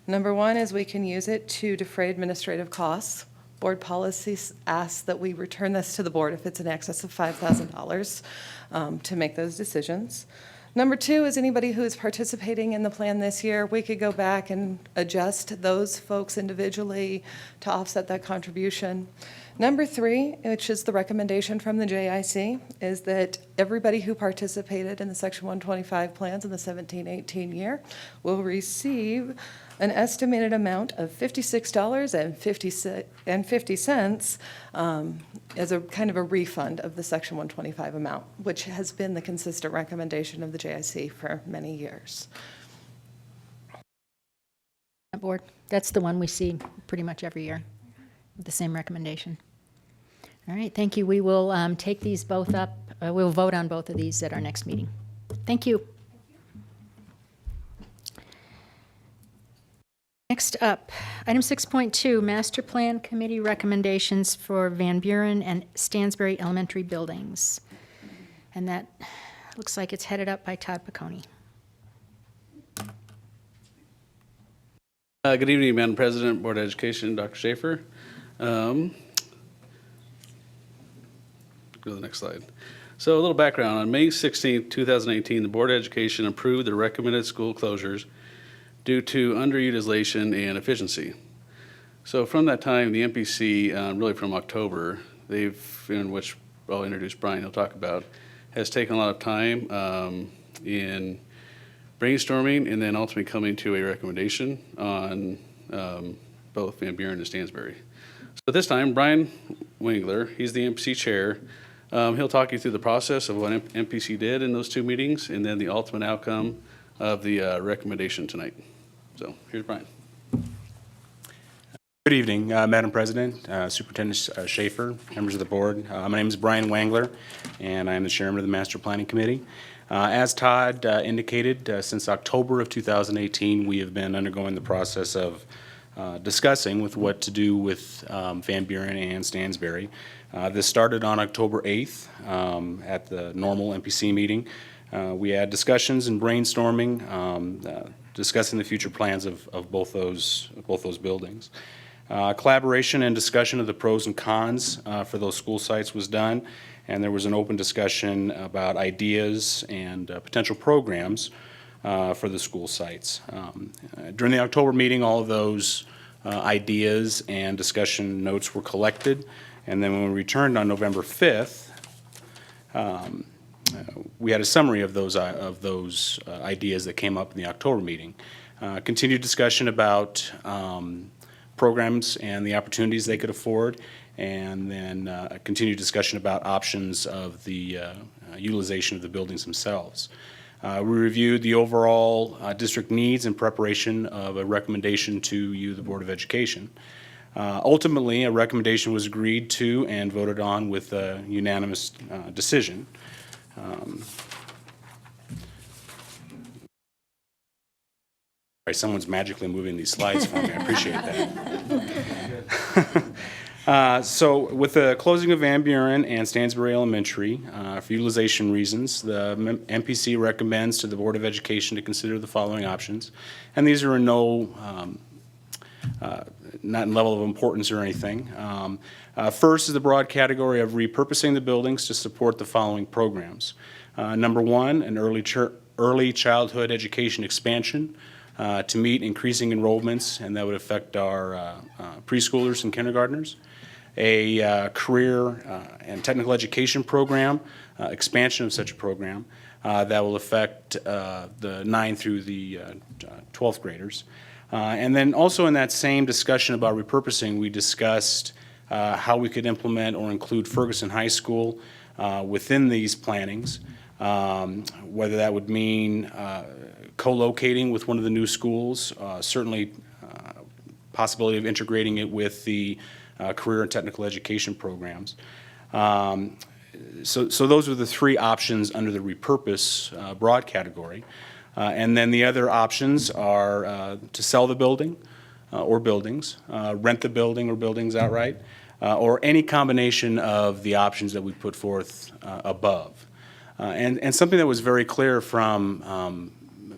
Number one is we can use it to defray administrative costs. Board policy asks that we return this to the board if it's in excess of $5,000 to make those decisions. Number two is anybody who is participating in the plan this year, we could go back and adjust those folks individually to offset that contribution. Number three, which is the recommendation from the JIC, is that everybody who participated in the Section 125 plans in the 17-18 year will receive an estimated amount of $56.50 as a kind of a refund of the Section 125 amount, which has been the consistent recommendation of the JIC for many years. Board, that's the one we see pretty much every year, the same recommendation. All right, thank you. We will take these both up. We'll vote on both of these at our next meeting. Thank you. Next up, item 6.2, Master Plan Committee recommendations for Van Buren and Stansbury Elementary buildings. And that looks like it's headed up by Todd Piccone. Good evening, Madam President, Board of Education, Dr. Schaefer. Go to the next slide. So a little background. On May 16, 2018, the Board of Education approved the recommended school closures due to underutilization and efficiency. So from that time, the MPC, really from October, in which I'll introduce Brian, he'll talk about, has taken a lot of time in brainstorming and then ultimately coming to a recommendation on both Van Buren and Stansbury. So this time, Brian Wengler, he's the MPC chair. He'll talk you through the process of what MPC did in those two meetings and then the ultimate outcome of the recommendation tonight. So here's Brian. Good evening, Madam President, Superintendent Schaefer, members of the board. My name is Brian Wengler, and I am the chairman of the Master Planning Committee. As Todd indicated, since October of 2018, we have been undergoing the process of discussing with what to do with Van Buren and Stansbury. This started on October 8th at the normal MPC meeting. We had discussions and brainstorming, discussing the future plans of both those buildings. Collaboration and discussion of the pros and cons for those school sites was done, and there was an open discussion about ideas and potential programs for the school sites. During the October meeting, all of those ideas and discussion notes were collected, and then when we returned on November 5th, we had a summary of those ideas that came up in the October meeting. Continued discussion about programs and the opportunities they could afford, and then a continued discussion about options of the utilization of the buildings themselves. We reviewed the overall district needs in preparation of a recommendation to you, the Board of Education. Ultimately, a recommendation was agreed to and voted on with a unanimous decision. Someone's magically moving these slides for me. I appreciate that. So with the closing of Van Buren and Stansbury Elementary, for utilization reasons, the MPC recommends to the Board of Education to consider the following options. And these are in not in level of importance or anything. First is the broad category of repurposing the buildings to support the following programs. Number one, an early childhood education expansion to meet increasing enrollments, and that would affect our preschoolers and kindergartners. A career and technical education program, expansion of such a program, that will affect the 9th through the 12th graders. And then also in that same discussion about repurposing, we discussed how we could implement or include Ferguson High School within these plannings, whether that would mean co-locating with one of the new schools, certainly possibility of integrating it with the career and technical education programs. So those are the three options under the repurpose broad category. And then the other options are to sell the building or buildings, rent the building or buildings outright, or any combination of the options that we put forth above. And something that was very clear from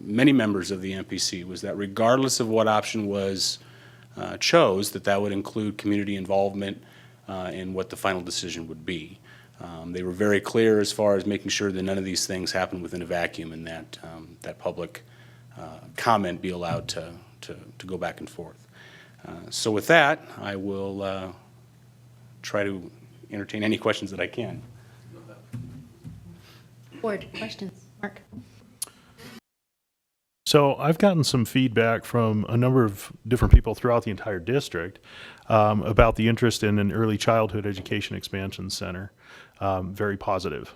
many members of the MPC was that regardless of what option was chose, that would include community involvement in what the final decision would be. They were very clear as far as making sure that none of these things happen within a vacuum, and that that public comment be allowed to go back and forth. So with that, I will try to entertain any questions that I can. Board, questions? Mark? So I've gotten some feedback from a number of different people throughout the entire district about the interest in an early childhood education expansion center. Very positive.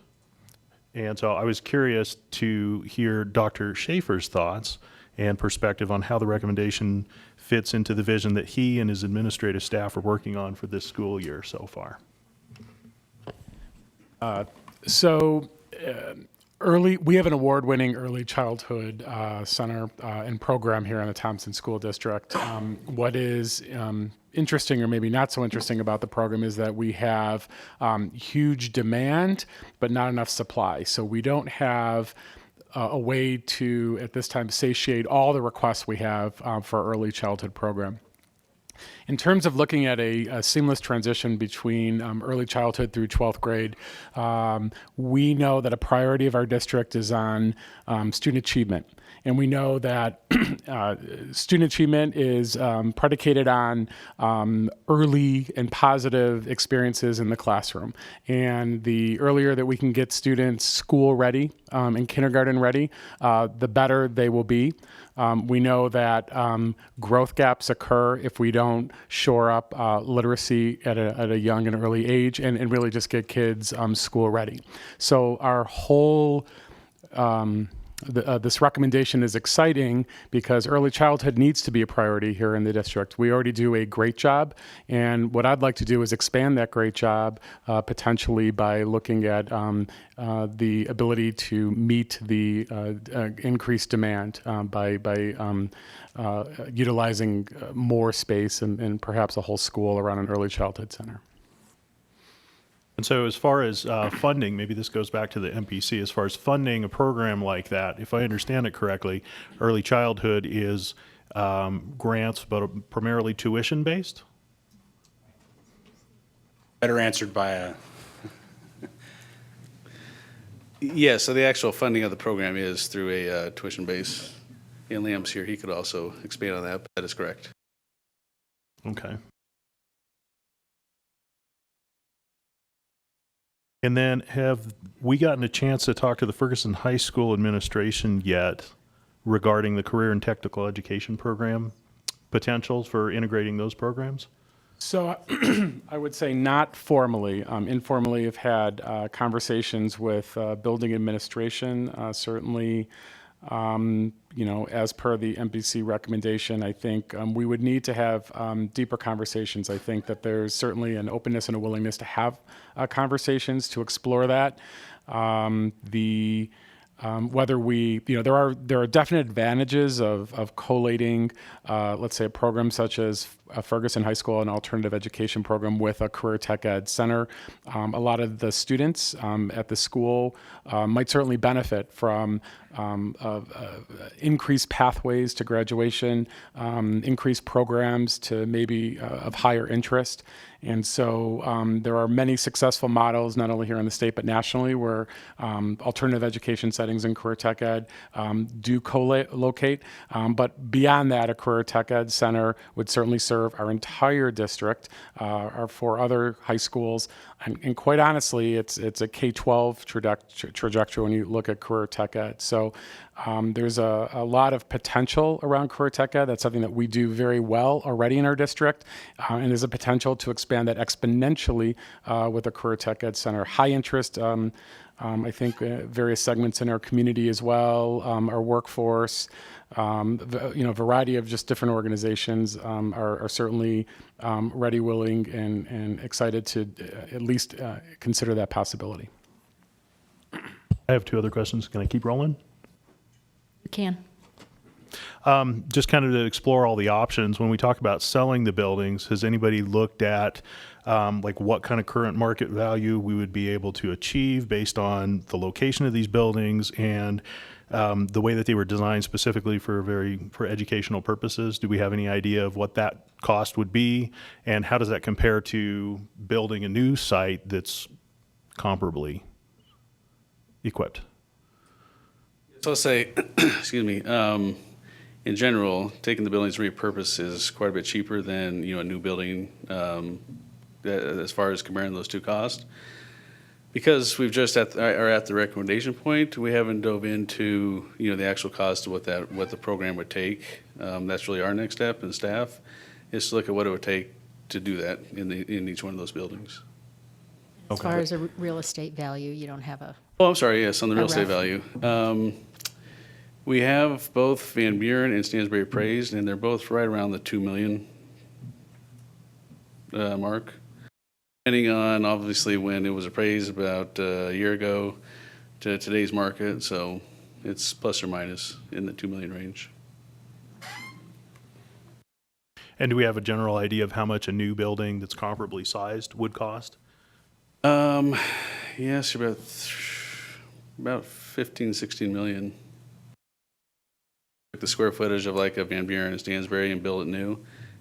And so I was curious to hear Dr. Schaefer's thoughts and perspective on how the recommendation fits into the vision that he and his administrative staff are working on for this school year so far. We have an award-winning early childhood center and program here in the Thompson School District. What is interesting, or maybe not so interesting, about the program is that we have huge demand, but not enough supply. So we don't have a way to, at this time, satiate all the requests we have for our early childhood program. In terms of looking at a seamless transition between early childhood through 12th grade, we know that a priority of our district is on student achievement. And we know that student achievement is predicated on early and positive experiences in the classroom. And the earlier that we can get students school ready and kindergarten ready, the better they will be. We know that growth gaps occur if we don't shore up literacy at a young and early age and really just get kids school ready. So our whole this recommendation is exciting because early childhood needs to be a priority here in the district. We already do a great job, and what I'd like to do is expand that great job potentially by looking at the ability to meet the increased demand by utilizing more space and perhaps a whole school around an early childhood center. And so as far as funding, maybe this goes back to the MPC, as far as funding a program like that, if I understand it correctly, early childhood is grants, but primarily tuition-based? Better answered by a... Yeah, so the actual funding of the program is through a tuition base. And Liam's here, he could also expand on that, but that is correct. Okay. And then have we gotten a chance to talk to the Ferguson High School administration yet regarding the career and technical education program potentials for integrating those programs? So I would say not formally. Informally, have had conversations with building administration. Certainly, as per the MPC recommendation, I think we would need to have deeper conversations. I think that there's certainly an openness and a willingness to have conversations to explore that. Whether we, there are definite advantages of collating, let's say, a program such as Ferguson High School, an alternative education program, with a career tech ed center. A lot of the students at the school might certainly benefit from increased pathways to graduation, increased programs to maybe of higher interest. And so there are many successful models, not only here in the state, but nationally, where alternative education settings and career tech ed do co-locate. But beyond that, a career tech ed center would certainly serve our entire district, or for other high schools. And quite honestly, it's a K-12 trajectory when you look at career tech ed. So there's a lot of potential around career tech ed. That's something that we do very well already in our district. And there's a potential to expand that exponentially with a career tech ed center. High interest, I think various segments in our community as well, our workforce, variety of just different organizations are certainly ready, willing, and excited to at least consider that possibility. I have two other questions. Can I keep rolling? You can. Just kind of to explore all the options. When we talk about selling the buildings, has anybody looked at like what kind of current market value we would be able to achieve based on the location of these buildings and the way that they were designed specifically for educational purposes? Do we have any idea of what that cost would be? And how does that compare to building a new site that's comparably equipped? So I'll say, excuse me, in general, taking the buildings repurposed is quite a bit cheaper than, a new building, as far as comparing those two costs. Because we've just are at the recommendation point, we haven't dove into, the actual cost of what the program would take. That's really our next step in staff, is to look at what it would take to do that in each one of those buildings. As far as a real estate value, you don't have a. Oh, I'm sorry, yes, on the real estate rough. value. We have both Van Buren and Stansbury appraised, and they're both right around the 2 million mark. Depending on, obviously, when it was appraised about a year ago to today's market, so it's plus or minus in the 2 million range. And do we have a general idea of how much a new building that's comparably sized would cost? Yes, about 15, 16 million. The square footage of like a Van Buren and Stansbury and build it new,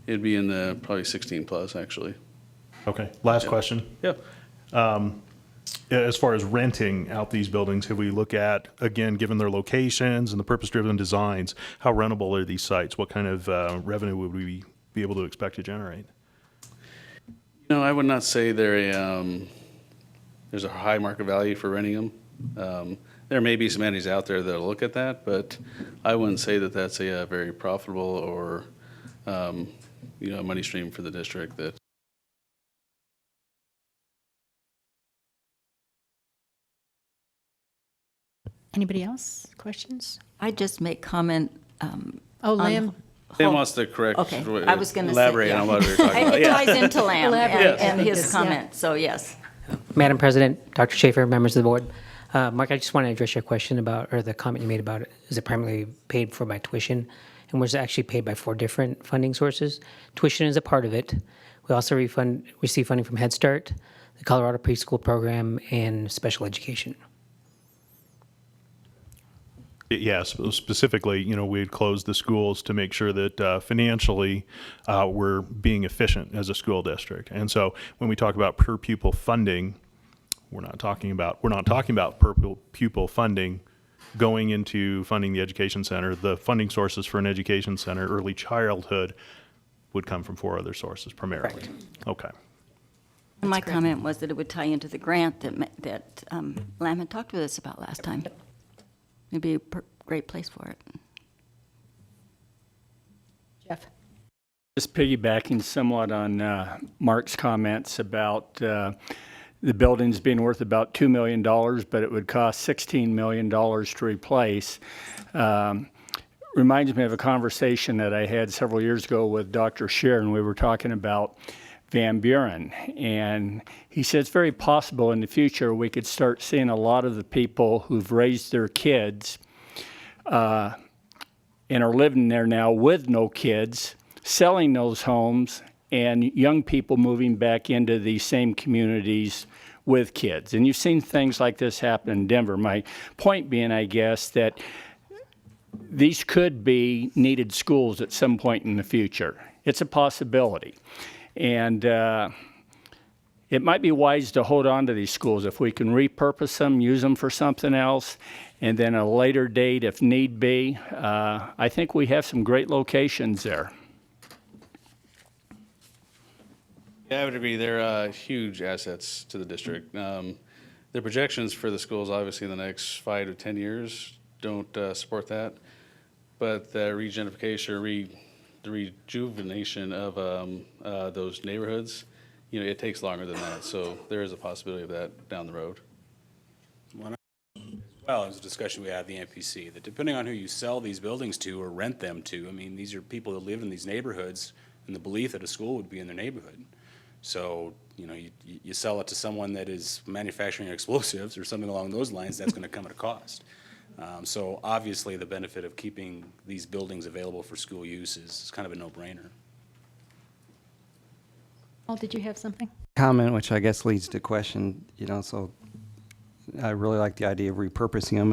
it'd be in the probably 16 plus actually. Okay, last question. Yeah. As far as renting out these buildings, have we look at, again, given their locations and the purpose-driven designs, how rentable are these sites? What kind of revenue would we be able to expect to generate? I would not say there's a high market value for renting them. There may be some entities out there that'll look at that, but I wouldn't say that that's a very profitable or, a money stream for the district. That. Anybody else? Questions? I just make comment. Lamb. Sam wants to correct. Okay, I was going to elaborate on what we were talking about. It ties into Lamb Elaborate. and his Yes. comment, so yes. Madam President, Dr. Schaefer, members of the board. Mark, I just want to address your question about, or the comment you made about, is it primarily paid for by tuition? And was it actually paid by 4 different funding sources? Tuition is a part of it. We also receive funding from Head Start, the Colorado Preschool Program, and special education. Yes, specifically, we had closed the schools to make sure that financially we're being efficient as a school district. And so when we talk about per pupil funding, we're not talking about per pupil funding going into funding the education center. The funding sources for an education center, early childhood, would come from 4 other sources primarily. Correct. Okay. My comment was that it would tie into the grant that Lamb had talked with us about last time. It'd be a great place for it. Jeff. Just piggybacking somewhat on Mark's comments about the buildings being worth about $2 million, but it would cost $16 million to replace. Reminds me of a conversation that I had several years ago with Dr. Scheer, and we were talking about Van Buren. And he said it's very possible in the future we could start seeing a lot of the people who've raised their kids and are living there now with no kids, selling those homes, and young people moving back into these same communities with kids. And you've seen things like this happen in Denver. My point being, I guess, that these could be needed schools at some point in the future. It's a possibility. And it might be wise to hold on to these schools if we can repurpose them, use them for something else, and then a later date if need be. I think we have some great locations there. Yeah, I would agree. They're huge assets to the district. The projections for the schools, obviously, in the next 5 to 10 years don't support that. But the regentrification, the rejuvenation of those neighborhoods, it takes longer than that. So there is a possibility of that down the road. Well, as a discussion we had at the NPC, that depending on who you sell these buildings to or rent them to, I mean, these are people that live in these neighborhoods and the belief that a school would be in their neighborhood. So, you sell it to someone that is manufacturing explosives or something along those lines, that's going to come at a cost. So obviously the benefit of keeping these buildings available for school use is kind of a no-brainer. Paul, did you have something? Comment, which I guess leads to question, so I really like the idea of repurposing them,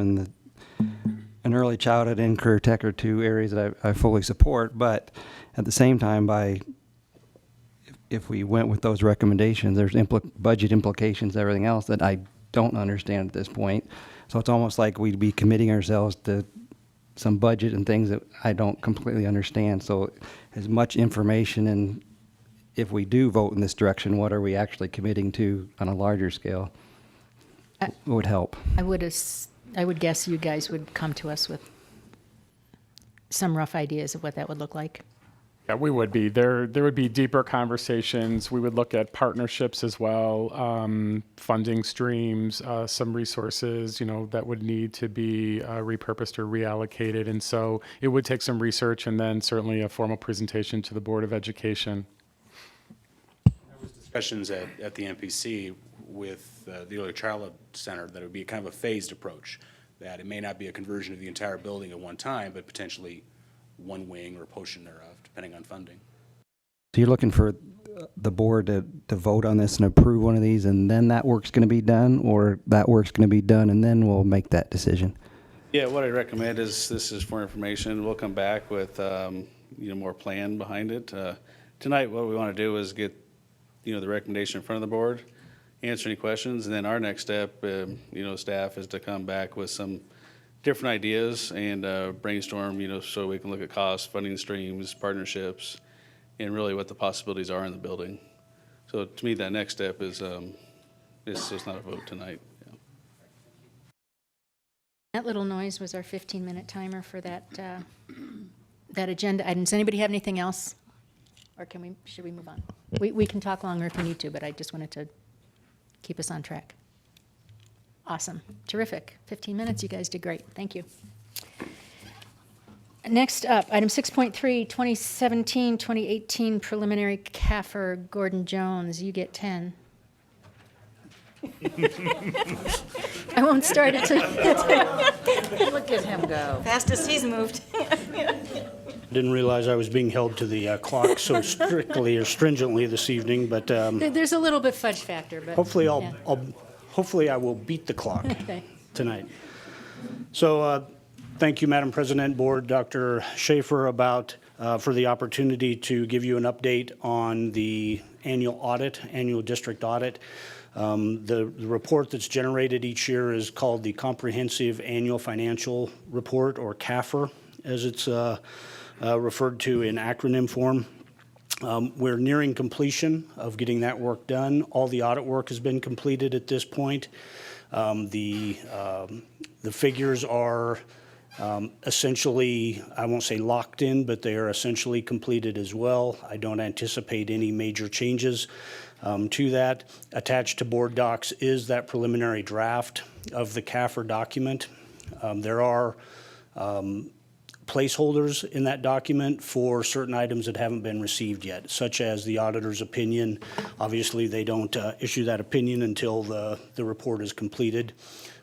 and an early childhood and career tech are two areas that I fully support, but at the same time, if we went with those recommendations, there's budget implications, everything else that I don't understand at this point. So it's almost like we'd be committing ourselves to some budget and things that I don't completely understand. So as much information, and if we do vote in this direction, what are we actually committing to on a larger scale? Would help. I would guess you guys would come to us with some rough ideas of what that would look like. Yeah, we would be. There would be deeper conversations. We would look at partnerships as well, funding streams, some resources, that would need to be repurposed or reallocated. And so it would take some research and then certainly a formal presentation to the Board of Education. There was discussions at the MPC with the Early Childhood Center that it would be kind of a phased approach, that it may not be a conversion of the entire building at one time, but potentially one wing or a portion thereof, depending on funding. So you're looking for the board to vote on this and approve one of these, and then that work's going to be done, or that work's going to be done, and then we'll make that decision? Yeah, what I recommend is, this is for information. We'll come back with, more plan behind it. Tonight, what we want to do is get, the recommendation in front of the board, answer any questions, and then our next step, staff, is to come back with some different ideas and brainstorm, so we can look at costs, funding streams, partnerships, and really what the possibilities are in the building. So to me, that next step is it's not a vote tonight. Yeah. That little noise was our 15-minute timer for that agenda item. Does anybody have anything else? Or should we move on? We can talk longer if we need to, but I just wanted to keep us on track. Awesome. Terrific. 15 minutes. You guys did great. Thank you. Next up, item 6.3, 2017-2018 preliminary CAFR. Gordon Jones, you get 10. I won't start until Look at him go. Fastest he's moved. Didn't realize I was being held to the clock so strictly or stringently this evening, but There's a little bit fudge factor, but hopefully yeah. hopefully I will beat the clock Okay. tonight. So thank you, Madam President, Board, Dr. Schaefer, for the opportunity to give you an update on the annual district audit. The report that's generated each year is called the Comprehensive Annual Financial Report, or CAFR, as it's referred to in acronym form. We're nearing completion of getting that work done. All the audit work has been completed at this point. The figures are essentially, I won't say locked in, but they are essentially completed as well. I don't anticipate any major changes to that. Attached to board docs is that preliminary draft of the CAFR document. There are placeholders in that document for certain items that haven't been received yet, such as the auditor's opinion. Obviously, they don't issue that opinion until the report is completed.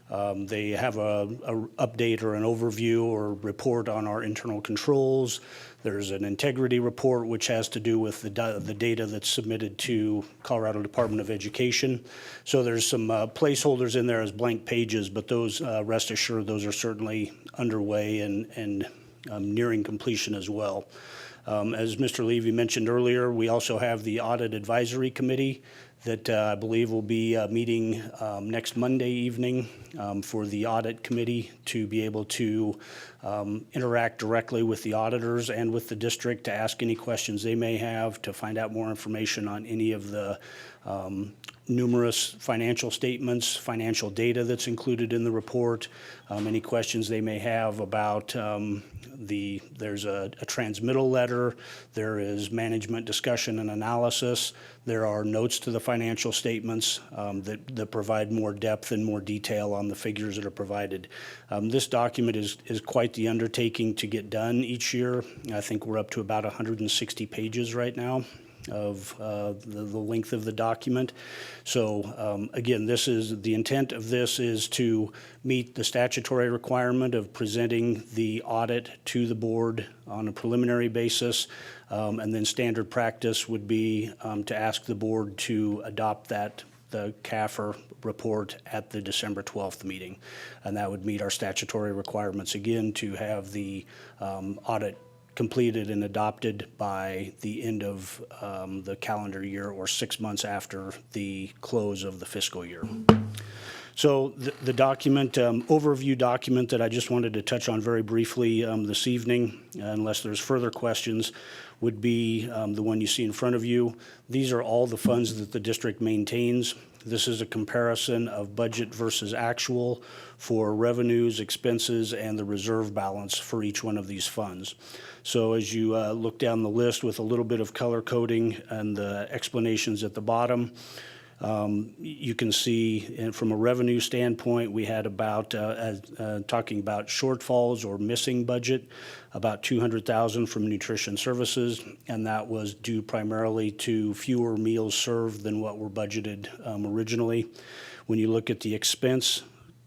They have a update or an overview or report on our internal controls. There's an integrity report, which has to do with the data that's submitted to Colorado Department of Education. So there's some placeholders in there as blank pages, but those, rest assured, those are certainly underway and nearing completion as well. As Mr. Levy mentioned earlier, we also have the Audit Advisory Committee that I believe will be meeting next Monday evening for the Audit Committee to be able to interact directly with the auditors and with the district to ask any questions they may have, to find out more information on any of the numerous financial statements, financial data that's included in the report, any questions they may have about there's a transmittal letter, there is management discussion and analysis, there are notes to the financial statements that provide more depth and more detail on the figures that are provided. This document is quite the undertaking to get done each year. I think we're up to about 160 pages right now of the length of the document. So again, the intent of this is to meet the statutory requirement of presenting the audit to the board on a preliminary basis, and then standard practice would be to ask the board to adopt that the CAFR report at the December 12th meeting. And that would meet our statutory requirements again to have the audit completed and adopted by the end of the calendar year or 6 months after the close of the fiscal year. So the document, overview document that I just wanted to touch on very briefly this evening, unless there's further questions, would be the one you see in front of you. These are all the funds that the district maintains. This is a comparison of budget versus actual for revenues, expenses, and the reserve balance for each one of these funds. So as you look down the list with a little bit of color coding and the explanations at the bottom, you can see from a revenue standpoint, we had about, talking about shortfalls or missing budget, about $200,000 from nutrition services, and that was due primarily to fewer meals served than what were budgeted originally. When you look at the expense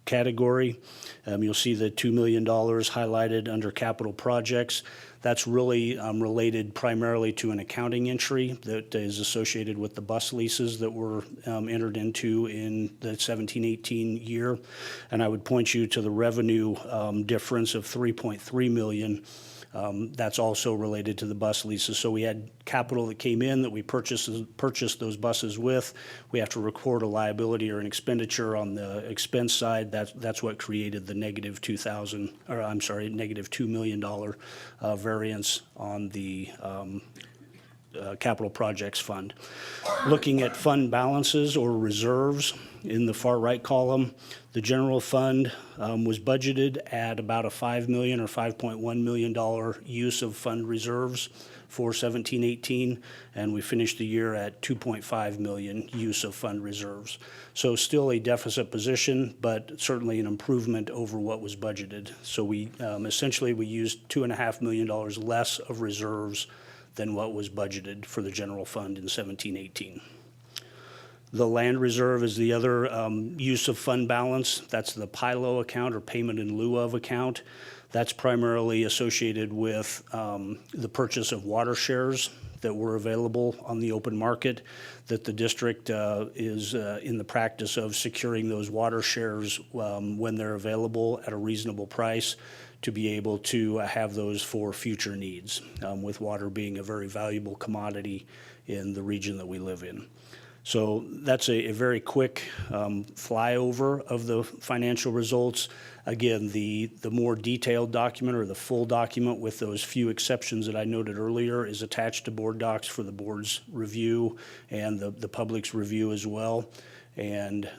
category, you'll see the $2 million highlighted under capital projects. That's really related primarily to an accounting entry that is associated with the bus leases that were entered into in the 17-18 year. And I would point you to the revenue difference of $3.3 million. That's also related to the bus leases. So we had capital that came in that we purchased those buses with. We have to record a liability or an expenditure on the expense side. That's what created the negative $2 million variance on the capital projects fund. Looking at fund balances or reserves in the far right column, the general fund was budgeted at about a $5 million or $5.1 million use of fund reserves for 17-18, and we finished the year at $2.5 million use of fund reserves. So still a deficit position, but certainly an improvement over what was budgeted. So we essentially we used $2.5 million less of reserves than what was budgeted for the general fund in 17-18. The land reserve is the other use of fund balance. That's the PILO account or payment in lieu of account. That's primarily associated with the purchase of water shares that were available on the open market, that the district is in the practice of securing those water shares when they're available at a reasonable price to be able to have those for future needs, with water being a very valuable commodity in the region that we live in. So that's a very quick flyover of the financial results. Again, the more detailed document or the full document with those few exceptions that I noted earlier is attached to board docs for the board's review and the public's review as well. And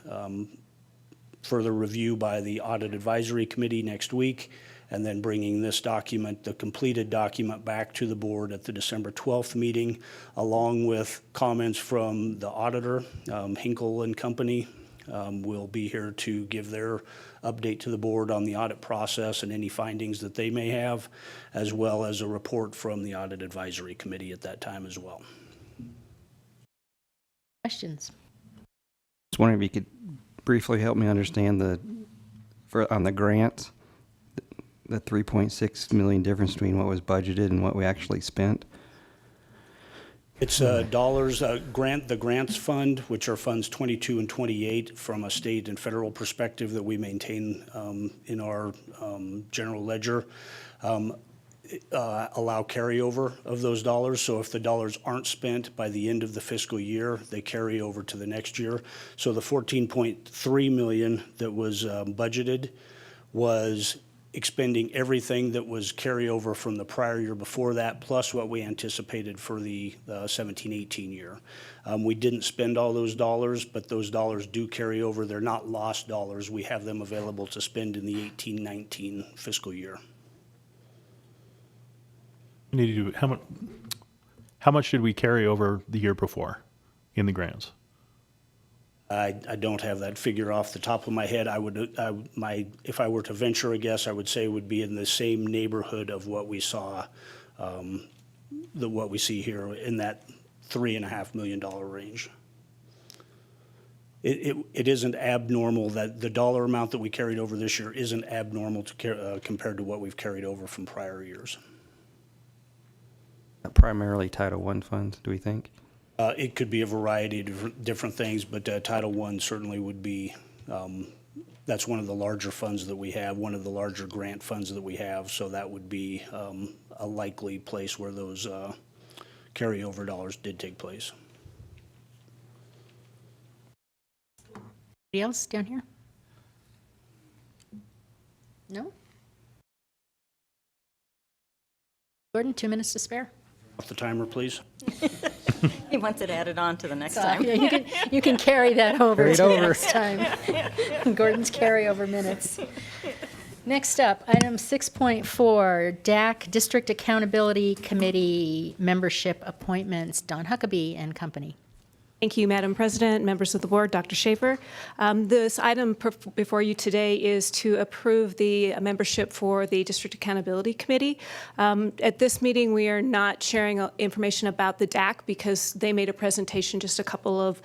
further review by the Audit Advisory Committee next week, and then bringing this document, the completed document, back to the board at the December 12th meeting, along with comments from the auditor, Hinkle and Company, will be here to give their update to the board on the audit process and any findings that they may have, as well as a report from the Audit Advisory Committee at that time as well. Questions? Just wondering if you could briefly help me understand on the grants, the $3.6 million difference between what was budgeted and what we actually spent. It's dollars, the grants fund, which are funds 22 and 28 from a state and federal perspective that we maintain in our general ledger, allow carryover of those dollars. So if the dollars aren't spent by the end of the fiscal year, they carry over to the next year. So the $14.3 million that was budgeted was expending everything that was carryover from the prior year before that, plus what we anticipated for the 17-18 year. We didn't spend all those dollars, but those dollars do carry over. They're not lost dollars. We have them available to spend in the 18-19 fiscal year. How much did we carry over the year before in the grants? I don't have that figure off the top of my head. If I were to venture a guess, I would say it would be in the same neighborhood of what we saw, what we see here in that $3.5 million range. It isn't abnormal that the dollar amount that we carried over this year isn't abnormal compared to what we've carried over from prior years. Primarily Title I funds, do we think? It could be a variety of different things, but Title I certainly would be, that's one of the larger funds that we have, one of the larger grant funds that we have, so that would be a likely place where those carryover dollars did take place. Anybody else down here? No? Gordon, 2 minutes to spare. Off the timer, please. He wants it added on to the next So, time. yeah, you can carry that over Carry it to over. next time. Gordon's carryover minutes. Next up, item 6.4, DAC, District Accountability Committee membership appointments, Don Huckabee and Company. Thank you, Madam President, members of the board, Dr. Schaefer. This item before you today is to approve the membership for the District Accountability Committee. At this meeting, we are not sharing information about the DAC because they made a presentation just a couple of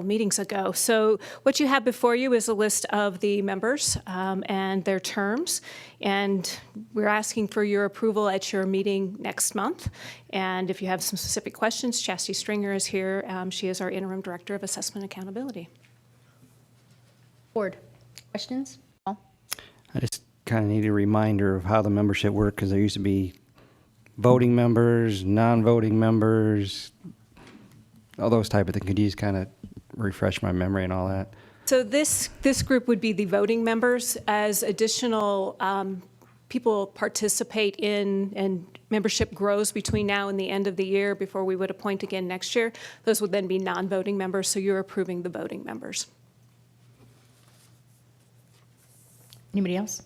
meetings ago. So what you have before you is a list of the members and their terms. And we're asking for your approval at your meeting next month. And if you have some specific questions, Chastity Stringer is here. She is our Interim Director of Assessment Accountability. Board, questions? Paul? I just kind of need a reminder of how the membership worked, because there used to be voting members, non-voting members, all those type of things. Could you just kind of refresh my memory and all that? So this group would be the voting members. As additional people participate in and membership grows between now and the end of the year before we would appoint again next year, those would then be non-voting members, so you're approving the voting members. Anybody else?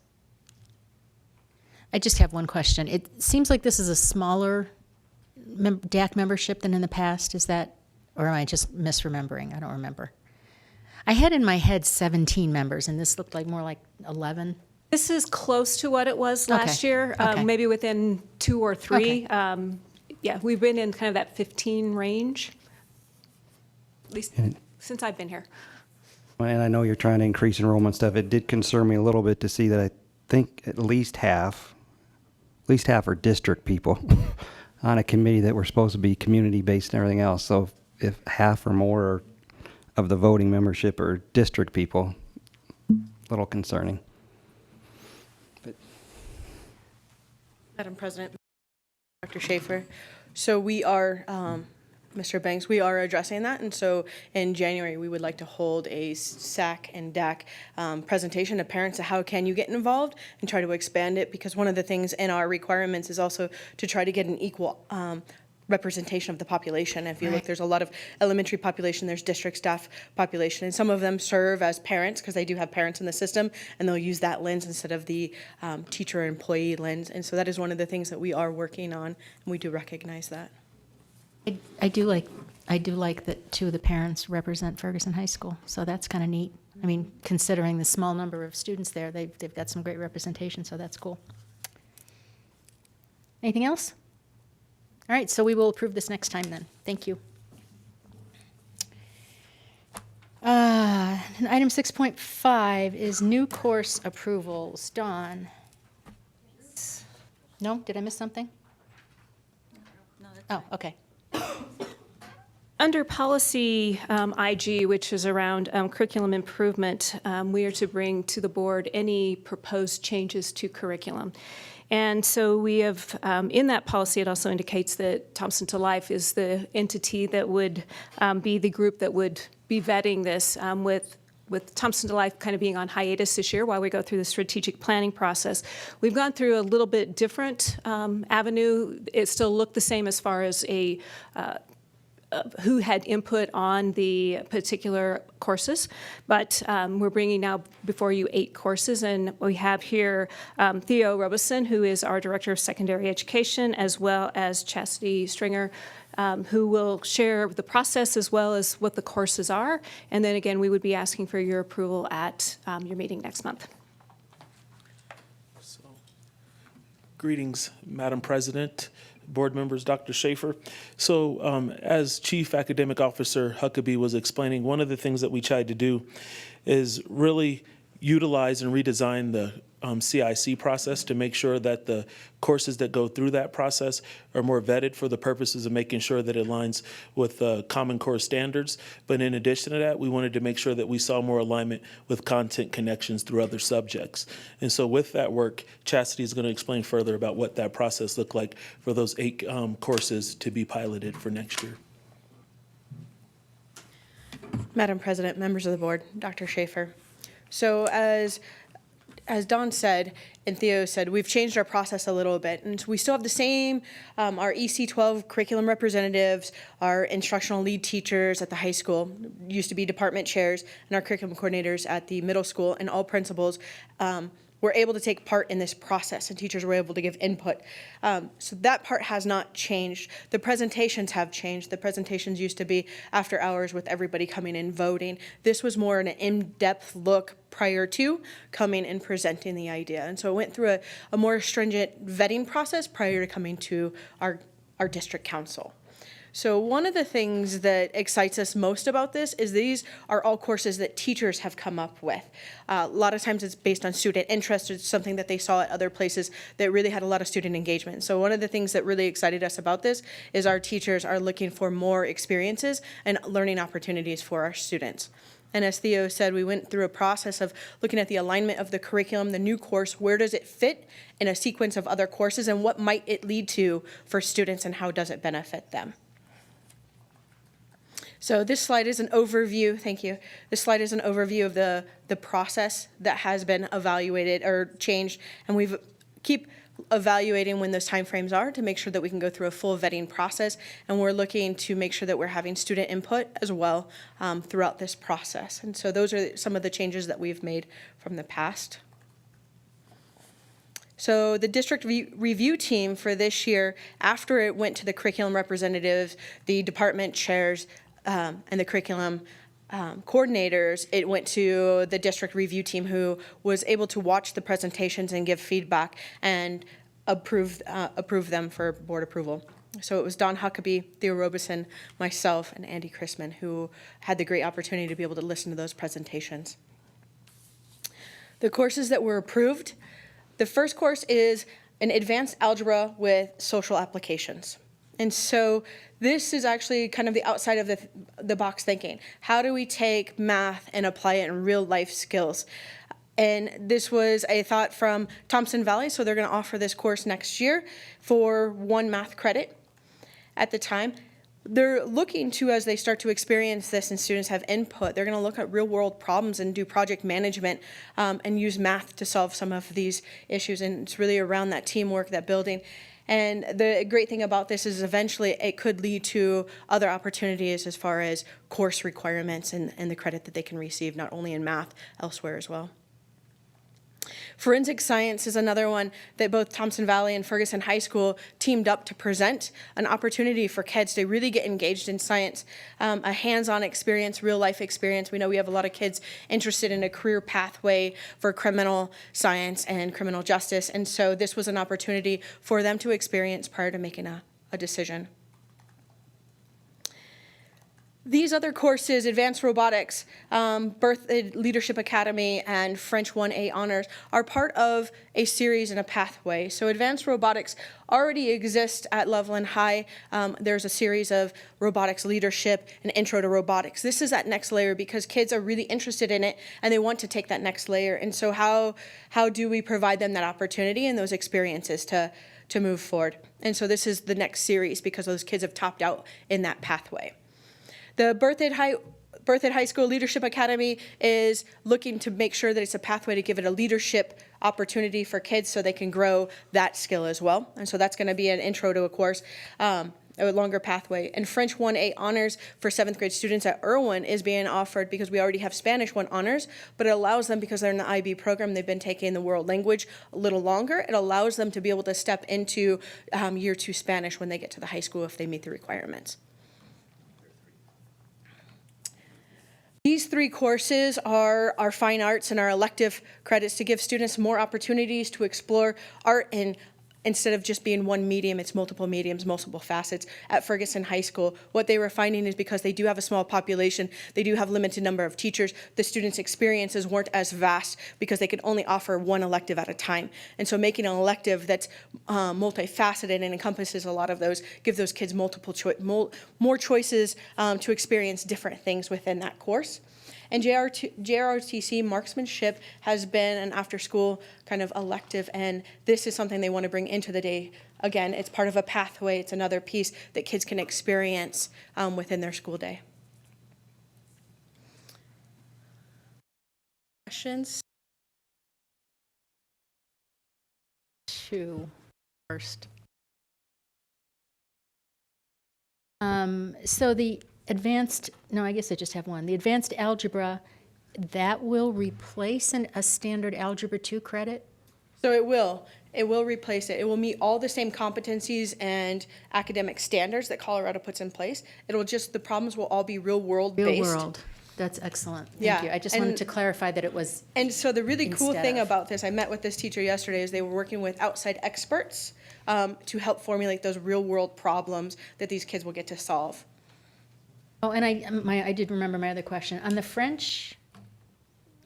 I just have one question. It seems like this is a smaller DAC membership than in the past. Is that, or am I just misremembering? I don't remember. I had in my head 17 members, and this looked like more like 11. This is close to what it was last Okay. year, Okay. maybe within 2 or 3. Okay. Yeah, we've been in kind of that 15 range, at least since I've been here. And I know you're trying to increase enrollment stuff. It did concern me a little bit to see that I think at least half are district people on a committee that were supposed to be community-based and everything else. So if half or more of the voting membership are district people, a little concerning. Madam President, Dr. Schaefer. So we are, Mr. Banks, we are addressing that. And so in January, we would like to hold a SAC and DAC presentation to parents of how can you get involved and try to expand it, because one of the things in our requirements is also to try to get an equal representation of the population. If you look, there's a lot of elementary population, there's district staff population, and some of them serve as parents because they do have parents in the system, and they'll use that lens instead of the teacher employee lens. And so that is one of the things that we are working on, and we do recognize that. I do like that 2 of the parents represent Ferguson High School, so that's kind of neat. I mean, considering the small number of students there, they've got some great representation, so that's cool. Anything else? All right, so we will approve this next time then. Thank you. And item 6.5 is new course approvals. Dawn? No? Did I miss something? Oh, okay. Under policy IG, which is around curriculum improvement, we are to bring to the board any proposed changes to curriculum. And so we have, in that policy, it also indicates that Thompson to Life is the entity that would be the group that would be vetting this, with Thompson to Life kind of being on hiatus this year while we go through the strategic planning process. We've gone through a little bit different avenue. It still looked the same as far as who had input on the particular courses, but we're bringing now before you 8 courses, and we have here Theo Robeson, who is our Director of Secondary Education, as well as Chastity Stringer, who will share the process as well as what the courses are, and then again, we would be asking for your approval at your meeting next month. Greetings, Madam President, board members, Dr. Schaefer. So as Chief Academic Officer Huckabee was explaining, one of the things that we tried to do is really utilize and redesign the CIC process to make sure that the courses that go through that process are more vetted for the purposes of making sure that it aligns with Common Core standards. But in addition to that, we wanted to make sure that we saw more alignment with content connections through other subjects. And so with that work, Chastity is going to explain further about what that process looked like for those 8 courses to be piloted for next year. Madam President, members of the board, Dr. Schaefer. So as Don said and Theo said, we've changed our process a little bit. And we still have the same, our EC12 curriculum representatives, our instructional lead teachers at the high school, used to be department chairs, and our curriculum coordinators at the middle school, and all principals were able to take part in this process, and teachers were able to give input. So that part has not changed. The presentations have changed. The presentations used to be after hours with everybody coming in voting. This was more an in-depth look prior to coming and presenting the idea. And so it went through a more stringent vetting process prior to coming to our district council. So one of the things that excites us most about this is these are all courses that teachers have come up with. A lot of times it's based on student interest. It's something that they saw at other places that really had a lot of student engagement. So one of the things that really excited us about this is our teachers are looking for more experiences and learning opportunities for our students. And as Theo said, we went through a process of looking at the alignment of the curriculum, the new course, where does it fit in a sequence of other courses, and what might it lead to for students, and how does it benefit them? So this slide is an overview, thank you. This slide is an overview of the process that has been evaluated or changed, and we keep evaluating when those timeframes are to make sure that we can go through a full vetting process, and we're looking to make sure that we're having student input as well throughout this process. And so those are some of the changes that we've made from the past. So the district review team for this year, after it went to the curriculum representatives, the department chairs, and the curriculum coordinators, it went to the district review team, who was able to watch the presentations and give feedback and approve them for board approval. So it was Don Huckabee, Theo Robeson, myself, and Andy Chrisman who had the great opportunity to be able to listen to those presentations. The courses that were approved, the first course is an advanced algebra with social applications. And so this is actually kind of the outside of the box thinking. How do we take math and apply it in real life skills? And this was a thought from Thompson Valley, so they're going to offer this course next year for 1 math credit at the time. They're looking to, as they start to experience this and students have input, they're going to look at real world problems and do project management and use math to solve some of these issues. And it's really around that teamwork, that building. And the great thing about this is eventually it could lead to other opportunities as far as course requirements and the credit that they can receive, not only in math, elsewhere as well. Forensic science is another one that both Thompson Valley and Ferguson High School teamed up to present, an opportunity for kids to really get engaged in science, a hands-on experience, real-life experience. We know we have a lot of kids interested in a career pathway for criminal science and criminal justice, and so this was an opportunity for them to experience prior to making a decision. These other courses, Advanced Robotics, Birth Leadership Academy, and French 1A Honors, are part of a series and a pathway. So Advanced Robotics already exists at Loveland High. There's a series of robotics leadership and intro to robotics. This is that next layer because kids are really interested in it and they want to take that next layer. And so how do we provide them that opportunity and those experiences to move forward? And so this is the next series because those kids have topped out in that pathway. The Berthoud High School Leadership Academy is looking to make sure that it's a pathway to give it a leadership opportunity for kids so they can grow that skill as well. And so that's going to be an intro to a course, a longer pathway. And French 1A Honors for 7th grade students at Irwin is being offered because we already have Spanish 1 Honors, but it allows them, because they're in the IB program, they've been taking the world language a little longer. It allows them to be able to step into year 2 Spanish when they get to the high school if they meet the requirements. These 3 courses are our fine arts and our elective credits to give students more opportunities to explore art in instead of just being one medium, it's multiple mediums, multiple facets. At Ferguson High School, what they were finding is because they do have a small population, they do have limited number of teachers, the students' experiences weren't as vast because they could only offer one elective at a time. And so making an elective that's multifaceted and encompasses a lot of those, give those kids more choices to experience different things within that course. And JROTC marksmanship has been an after-school kind of elective, and this is something they want to bring into the day. Again, it's part of a pathway. It's another piece that kids can experience within their school day. Questions? Two first. So the advanced, no, I guess I just have one. The advanced algebra, that will replace a standard Algebra 2 credit? So it will. It will replace it. It will meet all the same competencies and academic standards that Colorado puts in place. It'll just, the problems will all be real world based. Real world. That's excellent. Thank Yeah, you. I just wanted to clarify that it was. And so the really cool instead thing of. about this, I met with this teacher yesterday, is they were working with outside experts to help formulate those real world problems that these kids will get to solve. Oh, and I did remember my other question. On the French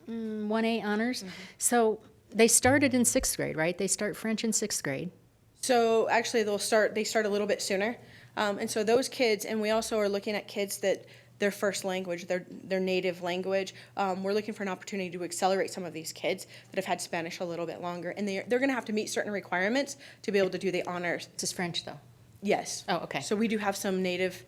1A honors, so they started in 6th grade, right? They start French in 6th grade. So actually they start a little bit sooner. And so those kids, and we also are looking at kids that their first language, their native language, we're looking for an opportunity to accelerate some of these kids that have had Spanish a little bit longer. And they're going to have to meet certain requirements to be able to do the honors. This is French, though? Yes. Oh, okay. So we do have some native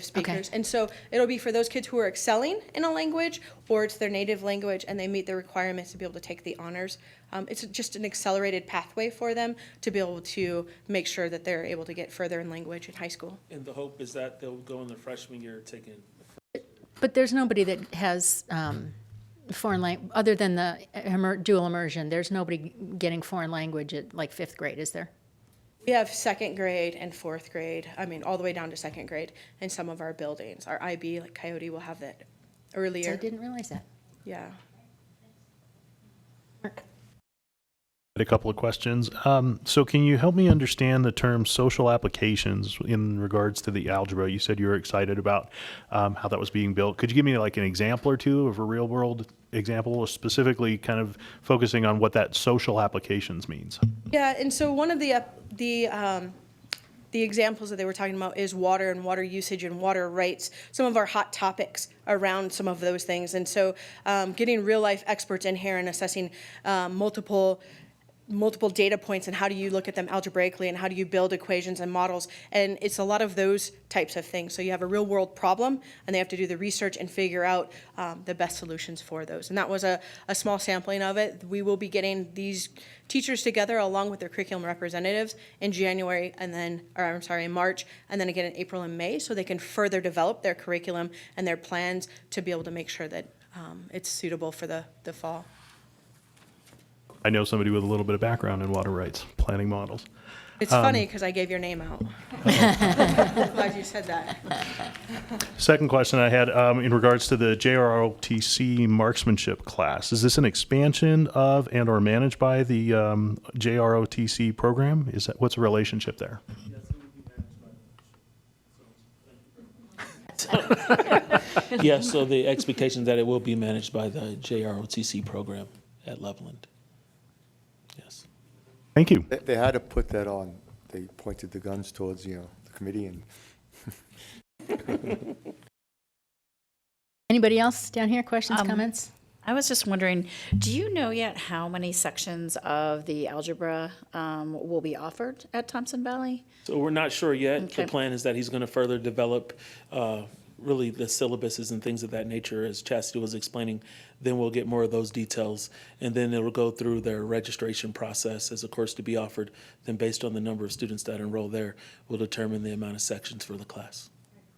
speakers. And so it'll be for those kids who are excelling in a language, or it's their native language and they meet the requirements to be able to take the honors. It's just an accelerated pathway for them to be able to make sure that they're able to get further in language in high school. And the hope is that they'll go in their freshman year taking. But there's nobody that has foreign language, other than the dual immersion, there's nobody getting foreign language at like 5th grade, is there? We have 2nd grade and 4th grade, all the way down to 2nd grade in some of our buildings. Our IB, like Coyote, will have that earlier. So I didn't realize that. Yeah. A couple of questions. So can you help me understand the term social applications in regards to the algebra? You said you were excited about how that was being built. Could you give me like an example or two of a real world example, specifically kind of focusing on what that social applications means? Yeah, and so one of the examples that they were talking about is water and water usage and water rights, some of our hot topics around some of those things. And so getting real life experts in here and assessing multiple data points and how do you look at them algebraically and how do you build equations and models. And it's a lot of those types of things. So you have a real world problem and they have to do the research and figure out the best solutions for those. And that was a small sampling of it. We will be getting these teachers together along with their curriculum representatives in January and then, in March, and then again in April and May, so they can further develop their curriculum and their plans to be able to make sure that it's suitable for the fall. I know somebody with a little bit of background in water rights, planning models. It's funny because I gave your name out. I'm glad you said that. Second question I had in regards to the JROTC marksmanship class. Is this an expansion of and or managed by the JROTC program? What's the relationship there? Yes, so the expectation that it will be managed by the JROTC program at Loveland. Yes. Thank you. They had to put that on. They pointed the guns towards, the committee and. Anybody else down here? Questions, comments? I was just wondering, do you know yet how many sections of the algebra will be offered at Thompson Valley? So we're not sure yet. Okay. The plan is that he's going to further develop really the syllabuses and things of that nature, as Chastity was explaining. Then we'll get more of those details, and then it'll go through their registration process as a course to be offered. Then based on the number of students that enroll there, we'll determine the amount of sections for the class.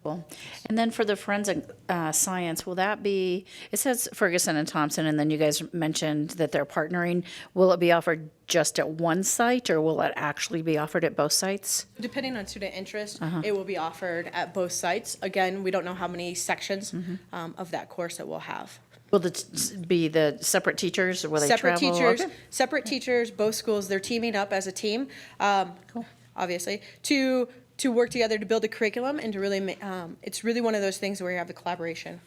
Cool. And then for the forensic science, will that be, it says Ferguson and Thompson, and then you guys mentioned that they're partnering. Will it be offered just at one site, or will it actually be offered at both sites? Depending on student interest, it will be offered at both sites. Again, we don't know how many sections of that course that we'll have. Will it be the separate teachers, or will they Separate travel? teachers, Okay. separate teachers, both schools, they're teaming up as a team, obviously, to work together to build a curriculum and to really, it's really one of those things where you have the collaboration.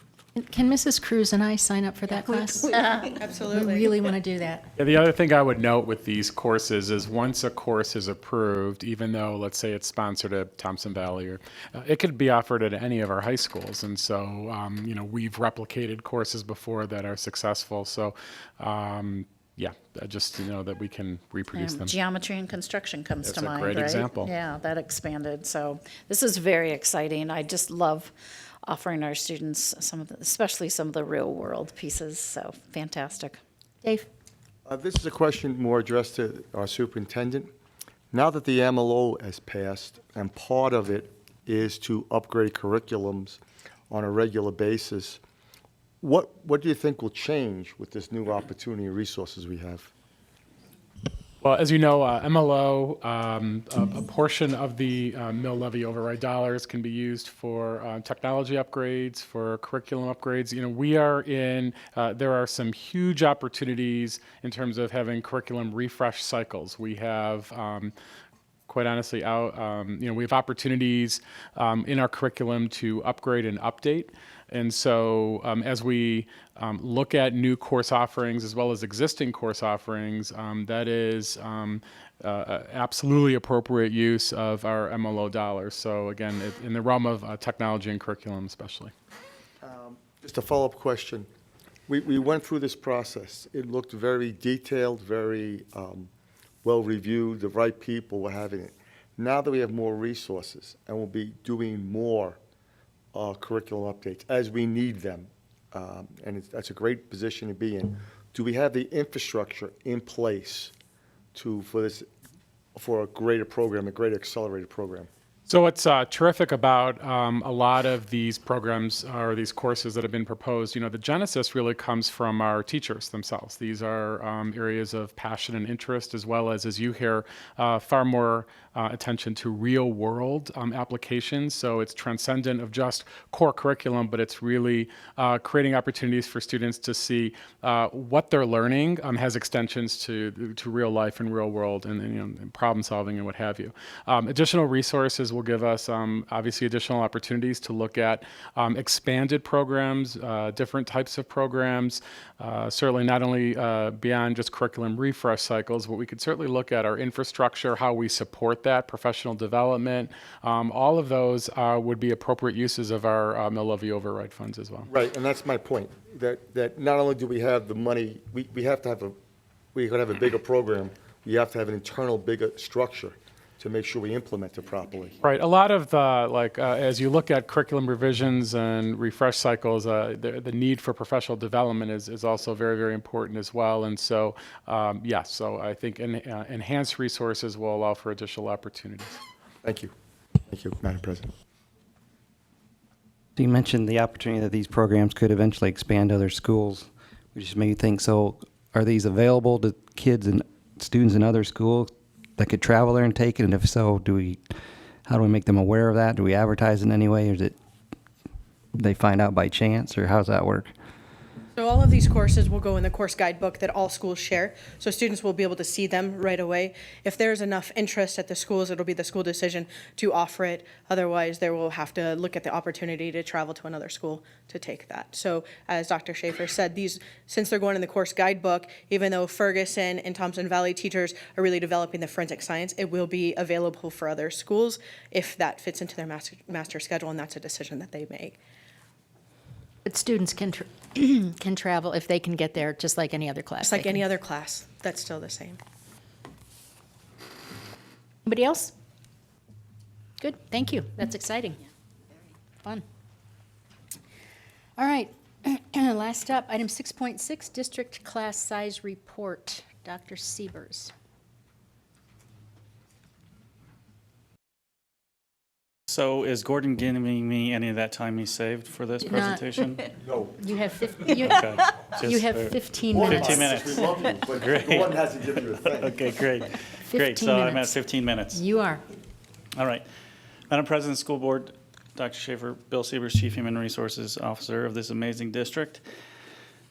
Can Mrs. Cruz and I sign up for that class? Absolutely. We really want to do that. Yeah, the other thing I would note with these courses is once a course is approved, even though, let's say it's sponsored at Thompson Valley, or it could be offered at any of our high schools. And so, we've replicated courses before that are successful. So, just to know that we can reproduce them. Geometry and construction comes That's to a mind, great right? example. Yeah, that expanded. So this is very exciting. I just love offering our students especially some of the real world pieces. So fantastic. Dave? This is a question more addressed to our superintendent. Now that the MLO has passed, and part of it is to upgrade curriculums on a regular basis, what do you think will change with this new opportunity and resources we have? Well, as you know, MLO, a portion of the mill levy override dollars can be used for technology upgrades, for curriculum upgrades. We are there are some huge opportunities in terms of having curriculum refresh cycles. We have quite honestly, we have opportunities in our curriculum to upgrade and update. And so as we look at new course offerings as well as existing course offerings, that is absolutely appropriate use of our MLO dollars. So again, in the realm of technology and curriculum especially. Just a follow-up question. We went through this process. It looked very detailed, very well-reviewed. The right people were having it. Now that we have more resources and we'll be doing more curriculum updates as we need them, and that's a great position to be in. Do we have the infrastructure in place for a greater program, a greater accelerated program? So what's terrific about a lot of these programs or these courses that have been proposed, the genesis really comes from our teachers themselves. These are areas of passion and interest, as well as you hear, far more attention to real world applications. So it's transcendent of just core curriculum, but it's really creating opportunities for students to see what they're learning has extensions to real life and real world and problem solving and what have you. Additional resources will give us obviously additional opportunities to look at expanded programs, different types of programs, certainly not only beyond just curriculum refresh cycles, but we could certainly look at our infrastructure, how we support that, professional development. All of those would be appropriate uses of our mill levy override funds as well. Right, and that's my point, that not only do we have the money, we have to have we gotta have a bigger program, we have to have an internal bigger structure to make sure we implement it properly. Right. A lot of the, as you look at curriculum revisions and refresh cycles, the need for professional development is also very, very important as well. And so, yes, so I think enhanced resources will allow for additional opportunities. Thank you. Thank you, Madam President. You mentioned the opportunity that these programs could eventually expand to other schools, which just made me think, so are these available to kids and students in other schools that could travel there and take it? And if so, how do we make them aware of that? Do we advertise in any way, or is it they find out by chance, or how does that work? So all of these courses will go in the course guidebook that all schools share, so students will be able to see them right away. If there's enough interest at the schools, it'll be the school decision to offer it. Otherwise, they will have to look at the opportunity to travel to another school to take that. So as Dr. Schaefer said, since they're going in the course guidebook, even though Ferguson and Thompson Valley teachers are really developing the forensic science, it will be available for other schools if that fits into their master schedule, and that's a decision that they make. But students can can travel if they can get there, just like any other class. Just like any other class, that's still the same. Anybody else? Good, thank you. That's exciting. Fun. All right, last up, item 6.6, district class size report. Dr. Siebers. So is Gordon giving me any of that time he saved for this presentation? No. You have 15 Okay, you just have for- 15 minutes. 15 minutes. We love you, but Great. Gordon hasn't given you a thing. Okay, great. 15 Great, so I'm at minutes. 15 minutes. You are. All right. Madam President, School Board, Dr. Schaefer, Bill Siebers, Chief Human Resources Officer of this amazing district.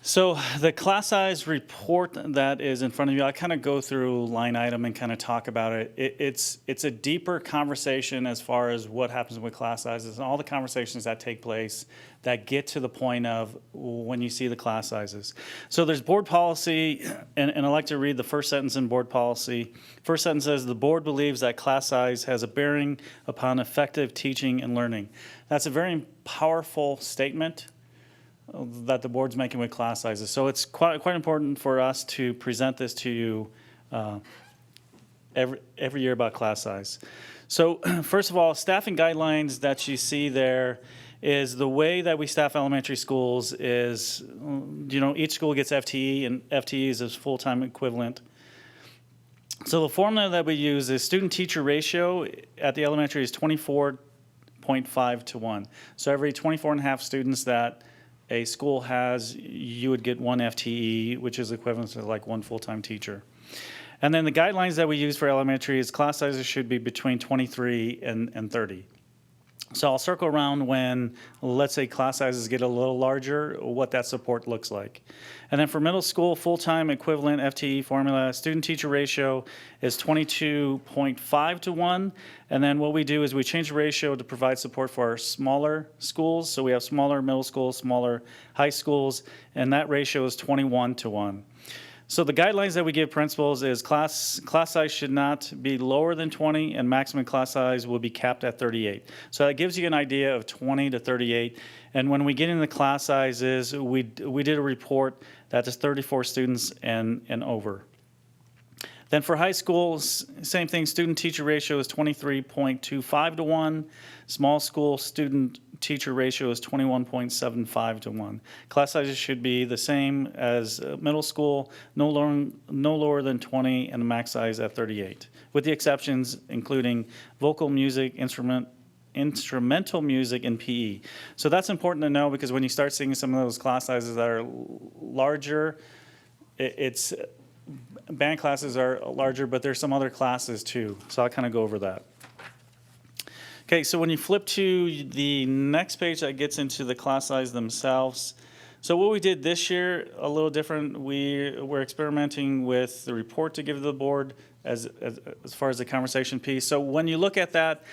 So the class size report that is in front of you, I kind of go through line item and kind of talk about it. It's a deeper conversation as far as what happens with class sizes and all the conversations that take place that get to the point of when you see the class sizes. So there's board policy, and I'd like to read the first sentence in board policy. First sentence says, the board believes that class size has a bearing upon effective teaching and learning. That's a very powerful statement that the board's making with class sizes. So it's quite important for us to present this to you every year about class size. So first of all, staffing guidelines that you see there is the way that we staff elementary schools is, each school gets FTE, and FTE is a full-time equivalent. So the formula that we use is student-teacher ratio at the elementary is 24.5 to 1. So every 24 and a half students that a school has, you would get 1 FTE, which is equivalent to like 1 full-time teacher. And then the guidelines that we use for elementary is class sizes should be between 23 and 30. So I'll circle around when, let's say, class sizes get a little larger, what that support looks like. And then for middle school, full-time equivalent FTE formula, student-teacher ratio is 22.5 to 1. And then what we do is we change the ratio to provide support for our smaller schools. So we have smaller middle schools, smaller high schools, and that ratio is 21 to 1. So the guidelines that we give principals is class size should not be lower than 20, and maximum class size will be capped at 38. So that gives you an idea of 20 to 38. And when we get into the class sizes, we did a report that is 34 students and over. Then for high schools, same thing, student-teacher ratio is 23.25 to 1. Small school student-teacher ratio is 21.75 to 1. Class sizes should be the same as middle school, no lower than 20, and the max size at 38, with the exceptions including vocal music, instrumental music, and PE. So that's important to know because when you start seeing some of those class sizes that are larger, it's band classes are larger, but there's some other classes too. So I'll kind of go over that. Okay, so when you flip to the next page, that gets into the class size themselves. So what we did this year, a little different. We're experimenting with the report to give to the board as far as the conversation piece. So when you look at that,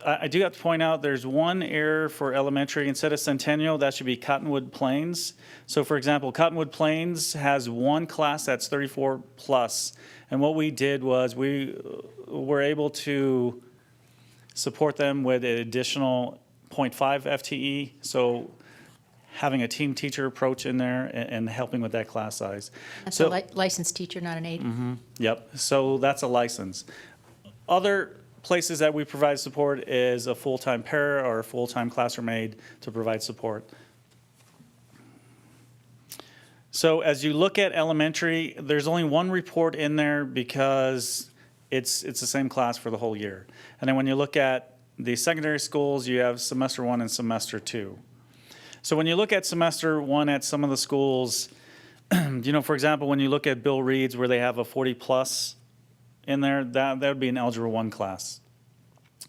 I do have to point out there's one error for elementary. Instead of Centennial, that should be Cottonwood Plains. So for example, Cottonwood Plains has one class that's 34 plus. And what we did was we were able to support them with an additional 0.5 FTE. So having a team teacher approach in there and helping with that class size. That's so, a licensed teacher, not an aide. Yep, so that's a license. Other places that we provide support is a full-time para or a full-time classroom aide to provide support. So as you look at elementary, there's only one report in there because it's the same class for the whole year. And then when you look at the secondary schools, you have semester 1 and semester 2. So when you look at semester 1 at some of the schools, for example, when you look at Bill Reed's where they have a 40 plus in there, that would be an Algebra 1 class.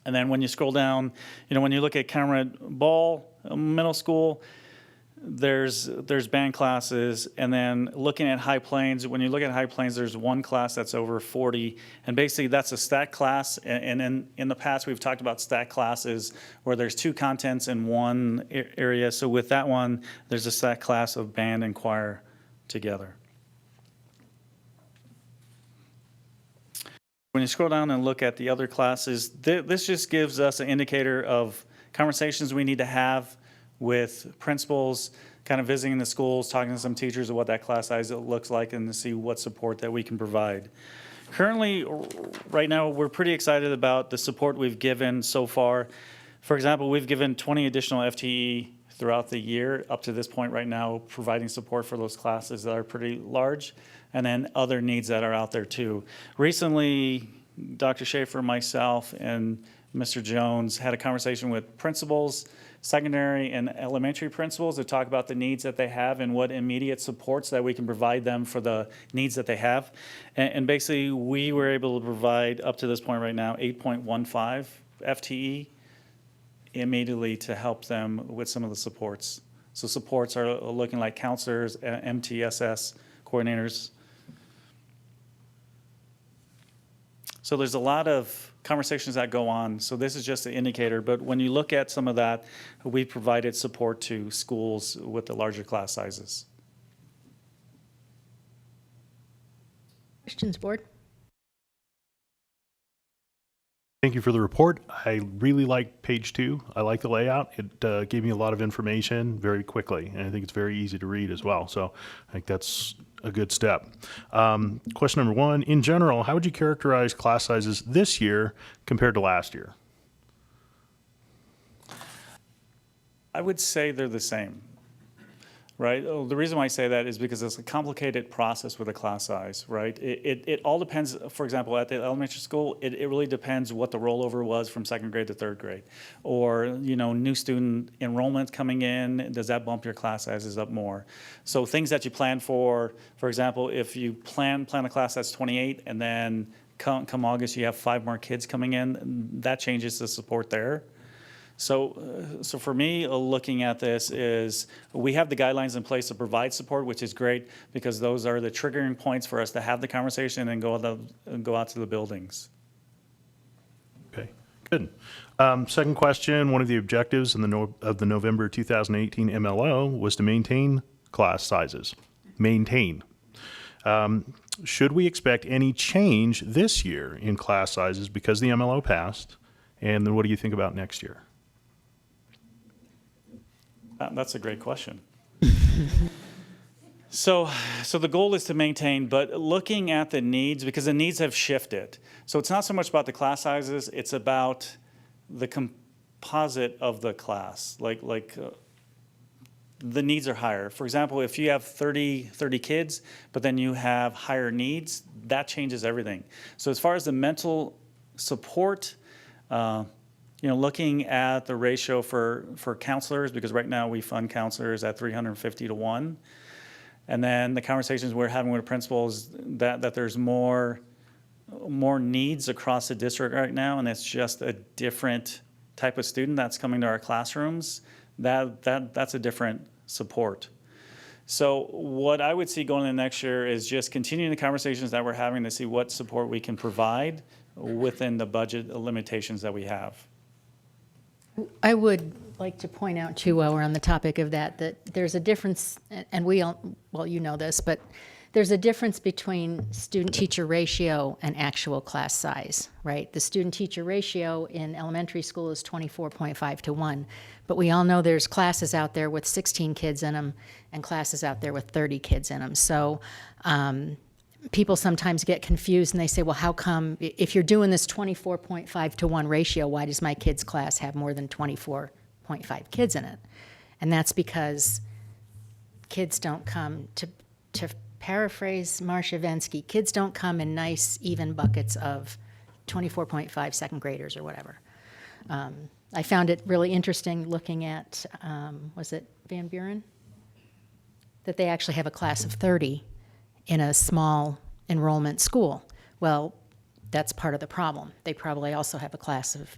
And then when you scroll down, when you look at Conrad Ball Middle School, there's band classes. And then looking at High Plains, when you look at High Plains, there's one class that's over 40. And basically that's a stat class. And in the past, we've talked about stat classes where there's 2 contents in one area. So with that one, there's a stat class of band and choir together. When you scroll down and look at the other classes, this just gives us an indicator of conversations we need to have with principals, kind of visiting the schools, talking to some teachers of what that class size looks like and to see what support that we can provide. Currently, right now, we're pretty excited about the support we've given so far. For example, we've given 20 additional FTE throughout the year up to this point right now, providing support for those classes that are pretty large, and then other needs that are out there too. Recently, Dr. Schaefer, myself, and Mr. Jones had a conversation with principals, secondary and elementary principals to talk about the needs that they have and what immediate supports that we can provide them for the needs that they have. And basically, we were able to provide up to this point right now 8.15 FTE immediately to help them with some of the supports. So supports are looking like counselors, MTSS coordinators. So there's a lot of conversations that go on. So this is just an indicator, but when you look at some of that, we provided support to schools with the larger class sizes. Questions, board? Thank you for the report. I really like page 2. I like the layout. It gave me a lot of information very quickly, and I think it's very easy to read as well. So I think that's a good step. Question number 1, in general, how would you characterize class sizes this year compared to last year? I would say they're the same, right? Oh, the reason why I say that is because it's a complicated process with a class size, right? It all depends, for example, at the elementary school, it really depends what the rollover was from 2nd grade to 3rd grade. Or, new student enrollment coming in, does that bump your class sizes up more? So things that you plan for example, if you plan a class that's 28 and then come August you have 5 more kids coming in, that changes the support there. So for me, looking at this is we have the guidelines in place to provide support, which is great because those are the triggering points for us to have the conversation and go out to the buildings. Okay, good. Second question, one of the objectives of the November 2018 MLO was to maintain class sizes. Maintain. Should we expect any change this year in class sizes because the MLO passed? And then what do you think about next year? That's a great question. So the goal is to maintain, but looking at the needs, because the needs have shifted. So it's not so much about the class sizes, it's about the composite of the class. The needs are higher. For example, if you have 30 kids, but then you have higher needs, that changes everything. So as far as the mental support, looking at the ratio for counselors, because right now we fund counselors at 350 to 1. And then the conversations we're having with principals that there's more needs across the district right now, and it's just a different type of student that's coming to our classrooms. That's a different support. So what I would see going into next year is just continuing the conversations that we're having to see what support we can provide within the budget limitations that we have. I would like to point out, too, while we're on the topic of that there's a difference, and we all, well, you know this, but there's a difference between student-teacher ratio and actual class size, right? The student-teacher ratio in elementary school is 24.5 to 1, but we all know there's classes out there with 16 kids in them and classes out there with 30 kids in them. So people sometimes get confused and they say, well, how come, if you're doing this 24.5 to 1 ratio, why does my kid's class have more than 24.5 kids in it? And that's because kids don't come, to paraphrase Marcia Vensky, kids don't come in nice, even buckets of 24.5 second graders or whatever. I found it really interesting looking at, was it Van Buren? That they actually have a class of 30 in a small enrollment school. Well, that's part of the problem. They probably also have a class of,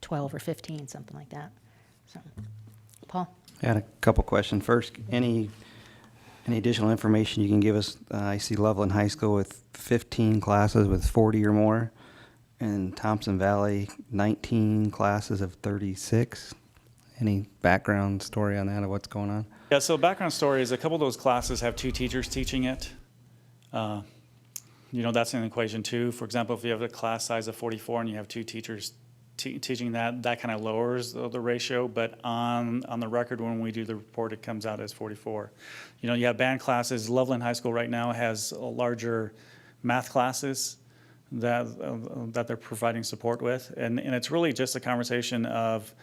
12 or 15, something like that. So, Paul? I had a couple questions. First, any additional information you can give us? I see Loveland High School with 15 classes with 40 or more, and Thompson Valley, 19 classes of 36. Any background story on that, of what's going on? Yeah, so background story is a couple of those classes have 2 teachers teaching it. That's an equation too. For example, if you have a class size of 44 and you have 2 teachers teaching that kind of lowers the ratio. But on the record, when we do the report, it comes out as 44. You have band classes. Loveland High School right now has larger math classes that they're providing support with. And it's really just a conversation of,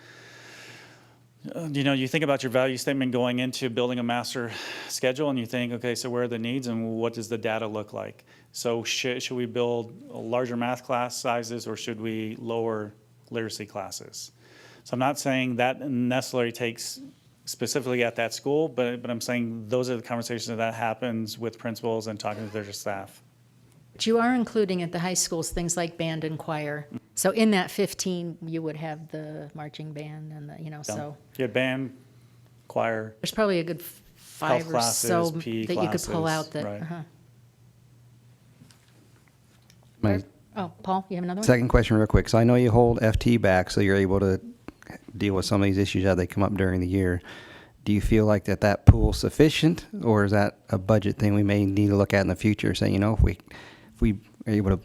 you think about your value statement going into building a master schedule, and you think, okay, so where are the needs and what does the data look like? So should we build larger math class sizes, or should we lower literacy classes? So I'm not saying that necessarily takes specifically at that school, but I'm saying those are the conversations that happens with principals and talking to their staff. But you are including at the high schools things like band and choir. So in that 15, you would have the marching band and so. You have band, choir, There's probably a good five or classes, so PE that you could pull classes, out that, right. My Oh, Paul, you have another one? second question real quick. So I know you hold FT back so you're able to deal with some of these issues as they come up during the year. Do you feel like that pool sufficient, or is that a budget thing we may need to look at in the future, saying, if we are able to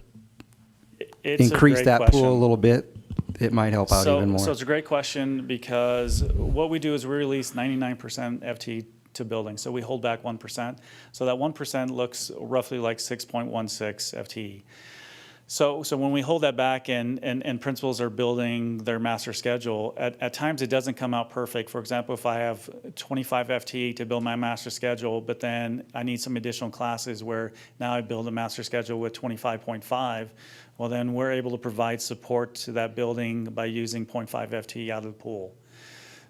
it's a increase great that question. pool a little bit, it might help out even more? So it's a great question, because what we do is we release 99% FT to buildings. So we hold back 1%. So that 1% looks roughly like 6.16 FTE. So when we hold that back and principals are building their master schedule, at times it doesn't come out perfect. For example, if I have 25 FTE to build my master schedule, but then I need some additional classes where now I build a master schedule with 25.5, well, then we're able to provide support to that building by using 0.5 FTE out of the pool.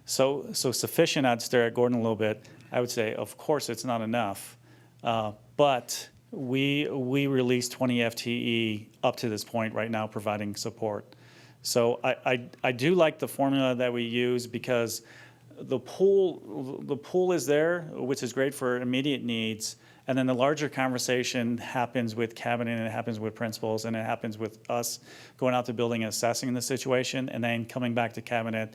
So sufficient, I'd stare at Gordon a little bit. I would say, of course, it's not enough, but we released 20 FTE up to this point right now, providing support. So I do like the formula that we use, because the pool is there, which is great for immediate needs, and then the larger conversation happens with cabinet, and it happens with principals, and it happens with us going out to building and assessing the situation, and then coming back to cabinet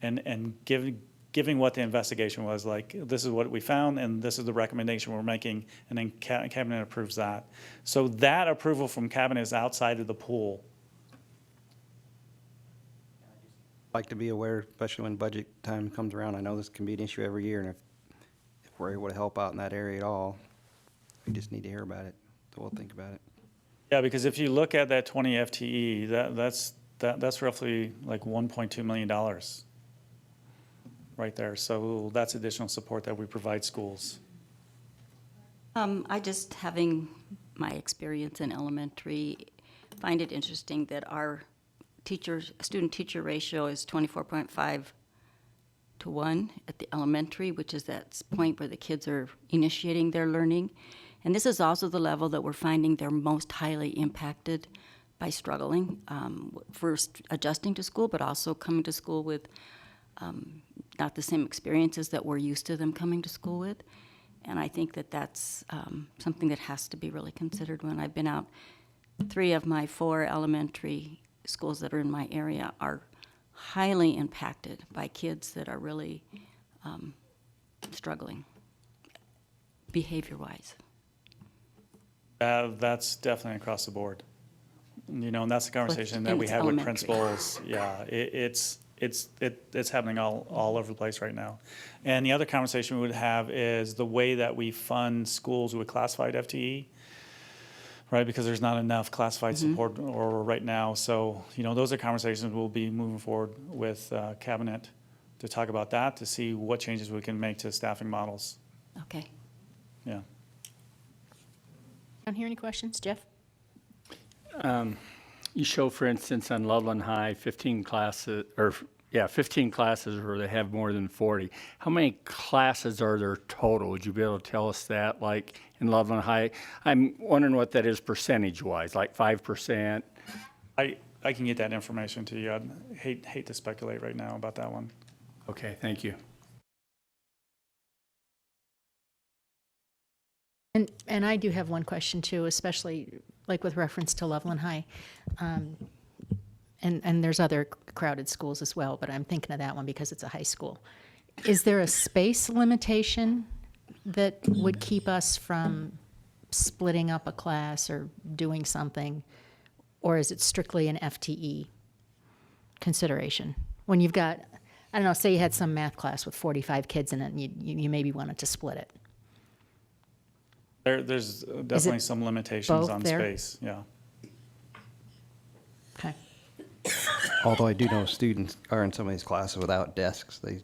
and giving what the investigation was like. This is what we found, and this is the recommendation we're making, and then cabinet approves that. So that approval from cabinet is outside of the pool. Like to be aware, especially when budget time comes around. I know this can be an issue every year, and if we're able to help out in that area at all, we just need to hear about it, so we'll think about it. Yeah, because if you look at that 20 FTE, that's roughly like $1.2 million right there. So that's additional support that we provide schools. I just, having my experience in elementary, find it interesting that our student-teacher ratio is 24.5 to 1 at the elementary, which is that point where the kids are initiating their learning. And this is also the level that we're finding they're most highly impacted by struggling, first adjusting to school, but also coming to school with not the same experiences that we're used to them coming to school with. And I think that that's something that has to be really considered. When I've been out, 3 of my 4 elementary schools that are in my area are highly impacted by kids that are really struggling behavior-wise. That's definitely across the board. And that's the conversation that we it's have with elementary. principals. Yeah, it's happening all over the place right now. And the other conversation we would have is the way that we fund schools with classified FTE, right? Because there's not enough classified support or right now. So, those are conversations we'll be moving forward with cabinet to talk about that, to see what changes we can make to staffing models. Okay. Yeah. Don't hear any questions, Jeff? You show, for instance, on Loveland High, 15 classes where they have more than 40. How many classes are there total? Would you be able to tell us that, like in Loveland High? I'm wondering what that is percentage-wise, like 5%? I can get that information to you. I'd hate to speculate right now about that one. Okay, thank you. And I do have one question too, especially like with reference to Loveland High. And there's other crowded schools as well, but I'm thinking of that one because it's a high school. Is there a space limitation that would keep us from splitting up a class or doing something? Or is it strictly an FTE consideration? When you've got, I don't know, say you had some math class with 45 kids in it and you maybe wanted to split it. There's definitely some limitations on space, yeah. Okay. Although I do know students are in some of these classes without desks. They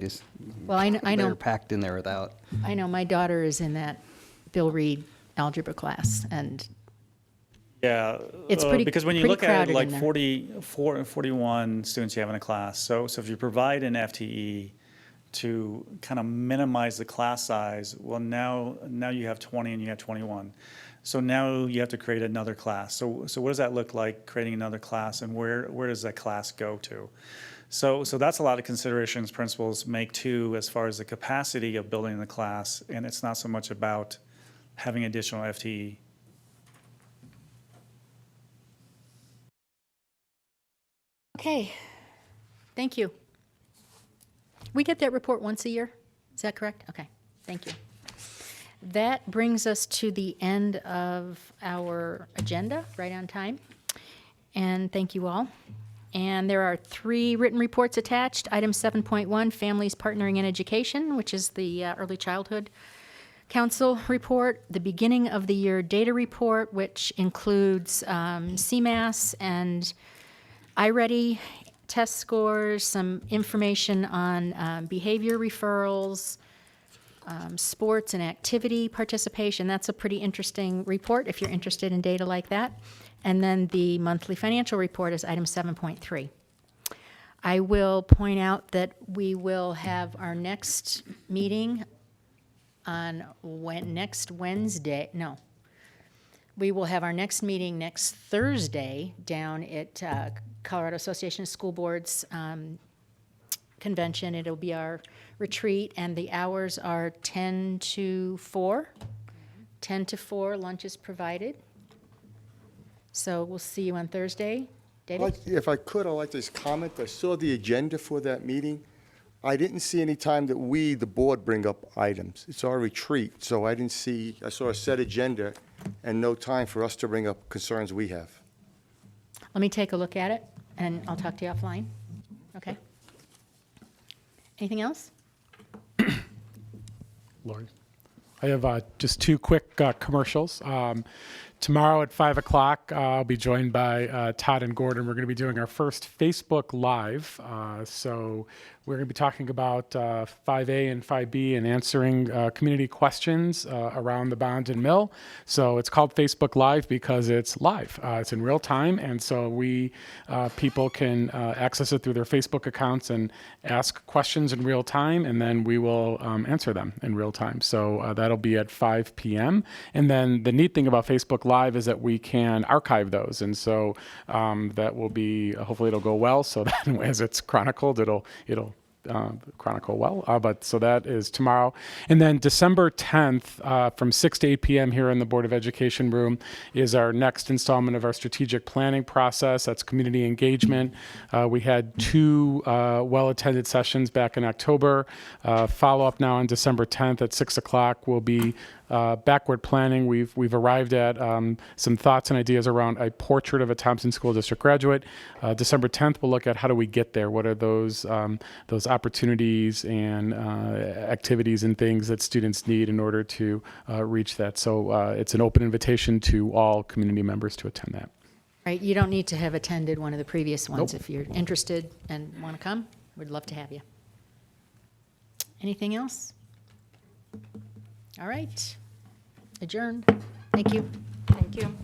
just, Well, I know. they're packed in there without. I know my daughter is in that Bill Reed algebra class, and Yeah, it's pretty because when you pretty look at it, crowded like in there. 41 students you have in a class. So if you provide an FTE to kind of minimize the class size, well, now you have 20 and you have 21. So now you have to create another class. So what does that look like, creating another class, and where does that class go to? So that's a lot of considerations principals make too, as far as the capacity of building the class, and it's not so much about having additional FTE. Okay, thank you. We get that report once a year? Is that correct? Okay, thank you. That brings us to the end of our agenda, right on time. And thank you all. And there are 3 written reports attached. Item 7.1, Families Partnering in Education, which is the Early Childhood Council report. The beginning of the year data report, which includes CMAS and iReady test scores, some information on behavior referrals, sports and activity participation. That's a pretty interesting report if you're interested in data like that. And then the monthly financial report is item 7.3. I will point out that we will have our next meeting on next Wednesday. No. We will have our next meeting next Thursday down at Colorado Association of School Boards convention. It'll be our retreat, and the hours are 10 to 4. 10 to 4, lunch is provided. So we'll see you on Thursday. David? If I could, I'd like to just comment. I saw the agenda for that meeting. I didn't see any time that we, the board, bring up items. It's our retreat, so I didn't see, I saw a set agenda and no time for us to bring up concerns we have. Let me take a look at it, and I'll talk to you offline. Okay? Anything else? Lori. I have just 2 quick commercials. Tomorrow at 5 o'clock, I'll be joined by Todd and Gordon. We're going to be doing our first Facebook Live. So we're going to be talking about 5A and 5B and answering community questions around the bond and mill. So it's called Facebook Live because it's live. It's in real time. And so people can access it through their Facebook accounts and ask questions in real time. And then we will answer them in real time. So that'll be at 5 p.m. And then the neat thing about Facebook Live is that we can archive those. And so that will be, hopefully it'll go well. So that as it's chronicled, it'll chronicle well. But so that is tomorrow. And then December 10th from 6 to 8 p.m. here in the Board of Education room is our next installment of our strategic planning process. That's community engagement. We had 2 well-attended sessions back in October. Follow-up now on December 10th at 6 o'clock will be backward planning. We've arrived at some thoughts and ideas around a portrait of a Thompson School District graduate. December 10th, we'll look at how do we get there. What are those opportunities and activities and things that students need in order to reach that. So it's an open invitation to all community members to attend that. Right, you don't need to have attended one of the previous ones. Nope. If you're interested and want to come, we'd love to have you. Anything else? All right. Adjourned. Thank you. Thank you.